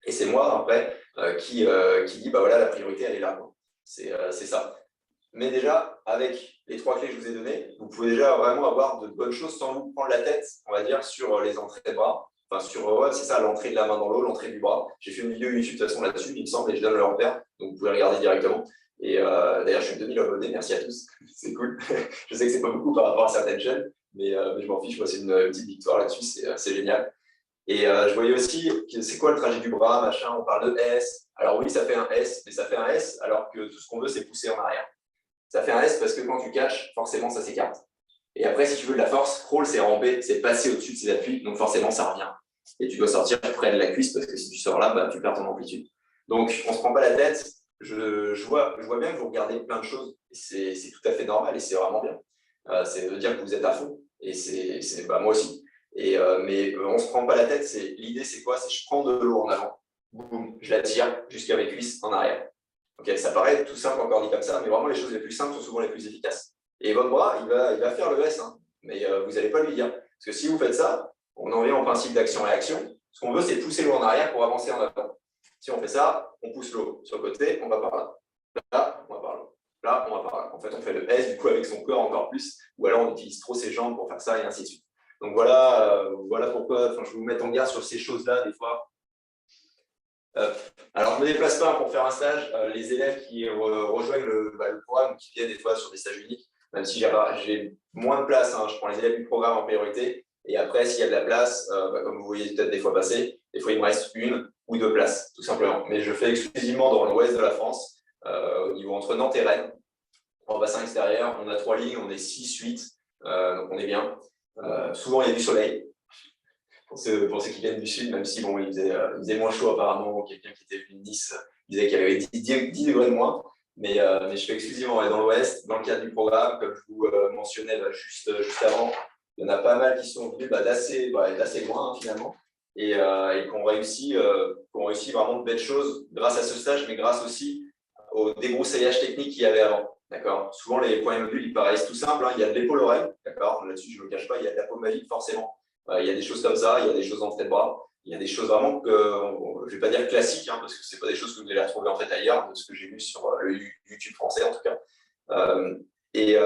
Et c'est moi, après, qui dit, bah voilà, la priorité, elle est là. C'est ça. Mais déjà, avec les 3 clés que je vous ai données, vous pouvez déjà vraiment avoir de bonnes choses sans vous prendre la tête, on va dire, sur les entrées de bras. Enfin, c'est ça, l'entrée de la main dans l'eau, l'entrée du bras. J'ai fait une vidéo YouTube de toute façon là-dessus, il me semble, et je donne le repère, donc vous pouvez regarder directement. Et d'ailleurs, je suis 2000 abonnés, merci à tous, c'est cool. Je sais que c'est pas beaucoup par rapport à certaines chaînes, mais je m'en fiche, moi c'est une petite victoire là-dessus, c'est génial. Et je voyais aussi, c'est quoi le trajet du bras, machin, on parle de S. Alors oui, ça fait un S, mais ça fait un S alors que tout ce qu'on veut, c'est pousser en arrière. Ça fait un S parce que quand tu catches, forcément, ça s'écarte. Et après, si tu veux de la force, crawl, c'est ramper, c'est passer au-dessus de ses appuis, donc forcément, ça revient. Et tu dois sortir près de la cuisse parce que si tu sors là, bah, tu perds ton amplitude. Donc, on ne se prend pas la tête. Je vois bien que vous regardez plein de choses. C'est tout à fait normal et c'est vraiment bien. C'est de dire que vous êtes à fond. Et c'est bah, moi aussi. Mais on ne se prend pas la tête. L'idée, c'est quoi? C'est je prends de l'eau en avant, boum, je la tire jusqu'à mes cuisses en arrière. Okay, ça paraît tout simple encore dit comme ça, mais vraiment les choses les plus simples sont souvent les plus efficaces. Et votre bras, il va faire le S, hein, mais vous n'allez pas lui dire. Parce que si vous faites ça, on en vient au principe d'action-réaction. Ce qu'on veut, c'est pousser l'eau en arrière pour avancer en avant. Si on fait ça, on pousse l'eau sur le côté, on va par là. Là, on va par là. Là, on va par là. En fait, on fait le S du coup avec son corps encore plus, ou alors on utilise trop ses jambes pour faire ça et ainsi de suite. Donc voilà, voilà pourquoi je vais vous mettre en garde sur ces choses-là des fois. Alors, je ne me déplace pas pour faire un stage. Les élèves qui rejoignent le programme, qui viennent des fois sur des stages uniques, même si j'ai moins de place, hein, je prends les élèves du programme en priorité. Et après, s'il y a de la place, comme vous voyez peut-être des fois passer, des fois il me reste 1 ou 2 places, tout simplement. Mais je fais exclusivement dans l'ouest de la France, au niveau entre Nantes et Rennes. En bassin extérieur, on a 3 lignes, on est 6-8, donc on est bien. Souvent, il y a du soleil. Pour ceux qui viennent du sud, même si bon, il faisait moins chaud apparemment, quelqu'un qui était venu de Nice disait qu'il y avait 10 degrés de moins, mais je fais exclusivement dans l'ouest, dans le cadre du programme, comme je vous mentionnais juste avant, il y en a pas mal qui sont venus d'assez loin hein, finalement, et qu'on réussit vraiment de belles choses grâce à ce stage, mais grâce aussi au débroussaillage technique qu'il y avait avant. D'accord. Souvent, les points modules, ils paraissent tout simples. Hein. Il y a de l'épaule-oreille, d'accord. Là-dessus, je ne me cache pas, il y a de la paume magique, forcément. Il y a des choses comme ça, il y a des choses en trait de bras, il y a des choses vraiment que je ne vais pas dire classiques, hein, parce que ce n'est pas des choses que vous allez retrouver en fait ailleurs, de ce que j'ai vu sur le YouTube français en tout cas. Et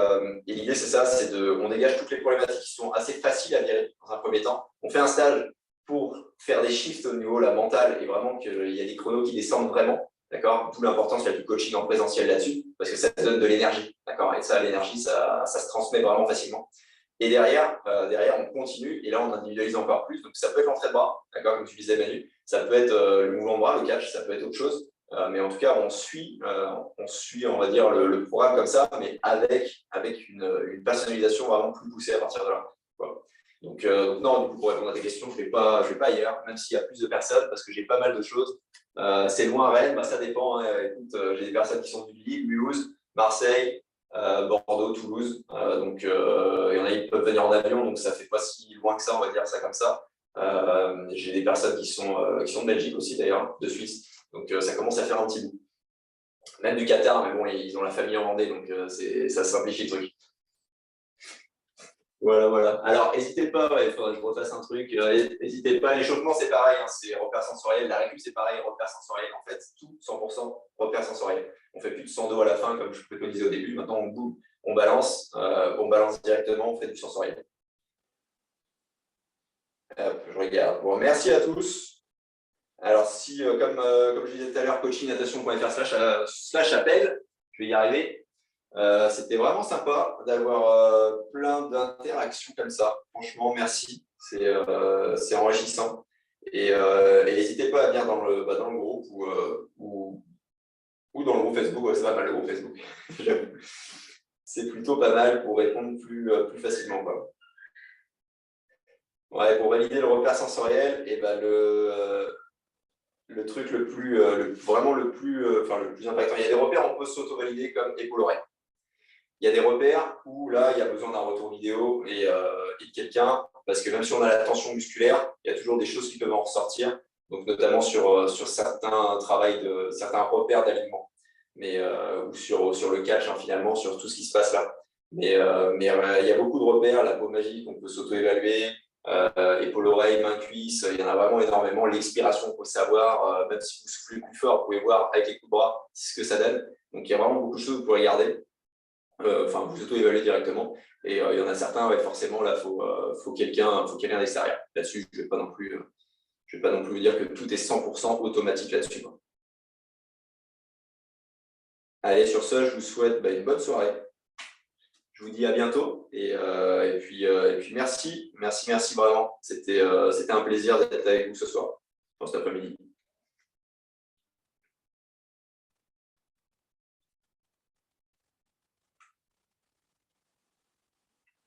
l'idée, c'est ça, on dégage toutes les problématiques qui sont assez faciles à gérer dans un premier temps. On fait un stage pour faire des shifts au niveau la mentale et vraiment qu'il y a des chronos qui descendent vraiment. D'accord. D'où l'importance du coaching en présentiel là-dessus, parce que ça donne de l'énergie. D'accord. Et ça, l'énergie, ça se transmet vraiment facilement. Et derrière, on continue, et là, on individualise encore plus. Donc, ça peut être l'entrée de bras, d'accord, comme tu disais, Manu. Ça peut être le mouvement de bras, le catch, ça peut être autre chose. Mais en tout cas, on suit, on va dire, le programme comme ça, mais avec une personnalisation vraiment plus poussée à partir de là. Voilà. Donc, non, du coup, pour répondre à tes questions, je ne vais pas ailleurs, même s'il y a plus de personnes, parce que j'ai pas mal de choses. C'est loin à Rennes, bah, ça dépend. Hein. Écoute, j'ai des personnes qui sont du Lille, Mulhouse, Marseille, Bordeaux, Toulouse. Donc, il y en a qui peuvent venir en avion, donc ça ne fait pas si loin que ça, on va dire ça comme ça. J'ai des personnes qui sont de Belgique aussi, d'ailleurs, de Suisse. Donc, ça commence à faire un petit bout. Même du Qatar, mais bon, ils ont la famille en Vendée, donc ça simplifie le truc. Voilà. Alors, n'hésitez pas, il faudrait que je refasse un truc. N'hésitez pas, l'échauffement, c'est pareil, hein, c'est repère sensoriel. La récup, c'est pareil, repère sensoriel. En fait, tout 100% repère sensoriel. On fait plus de 100 dos à la fin, comme je préconisais au début. Maintenant, on balance directement, on fait du sensoriel. Je regarde. Bon, merci à tous. Alors, si, comme je disais tout à l'heure, coachingnatation.fr/appel, je vais y arriver. C'était vraiment sympa d'avoir plein d'interactions comme ça. Franchement, merci. C'est enrichissant. Et n'hésitez pas à venir dans le groupe ou dans le groupe Facebook. Ouais, c'est pas mal le groupe Facebook. C'est plutôt pas mal pour répondre plus facilement. Quoi. Ouais, pour valider le repère sensoriel, et ben le truc le plus impactant. Il y a des repères, on peut s'auto-valider comme épaule-oreille. il y a des repères où là, il y a besoin d'un retour vidéo et de quelqu'un, parce que même si on a la tension musculaire, il y a toujours des choses qui peuvent en ressortir, donc notamment sur certains certains repères d'alignement, ou sur le catch, hein, finalement, sur tout ce qui se passe là. Mais il y a beaucoup de repères, la peau magique, on peut s'auto-évaluer, épaule-oreille, main-cuisse, il y en a vraiment énormément. L'expiration, il faut savoir, même si vous soufflez plus fort, vous pouvez voir avec les coups de bras ce que ça donne. Donc il y a vraiment beaucoup de choses que vous pouvez regarder. Vous auto-évaluer directement. Et il y en a certains, ouais, forcément, là, faut quelqu'un d'extérieur. Là-dessus, je ne vais pas non plus vous dire que tout est 100% automatique là-dessus, quoi. Allez, sur ce, je vous souhaite une bonne soirée. Je vous dis à bientôt. Et puis merci vraiment. C'était un plaisir d'être avec vous ce soir, cet après-midi.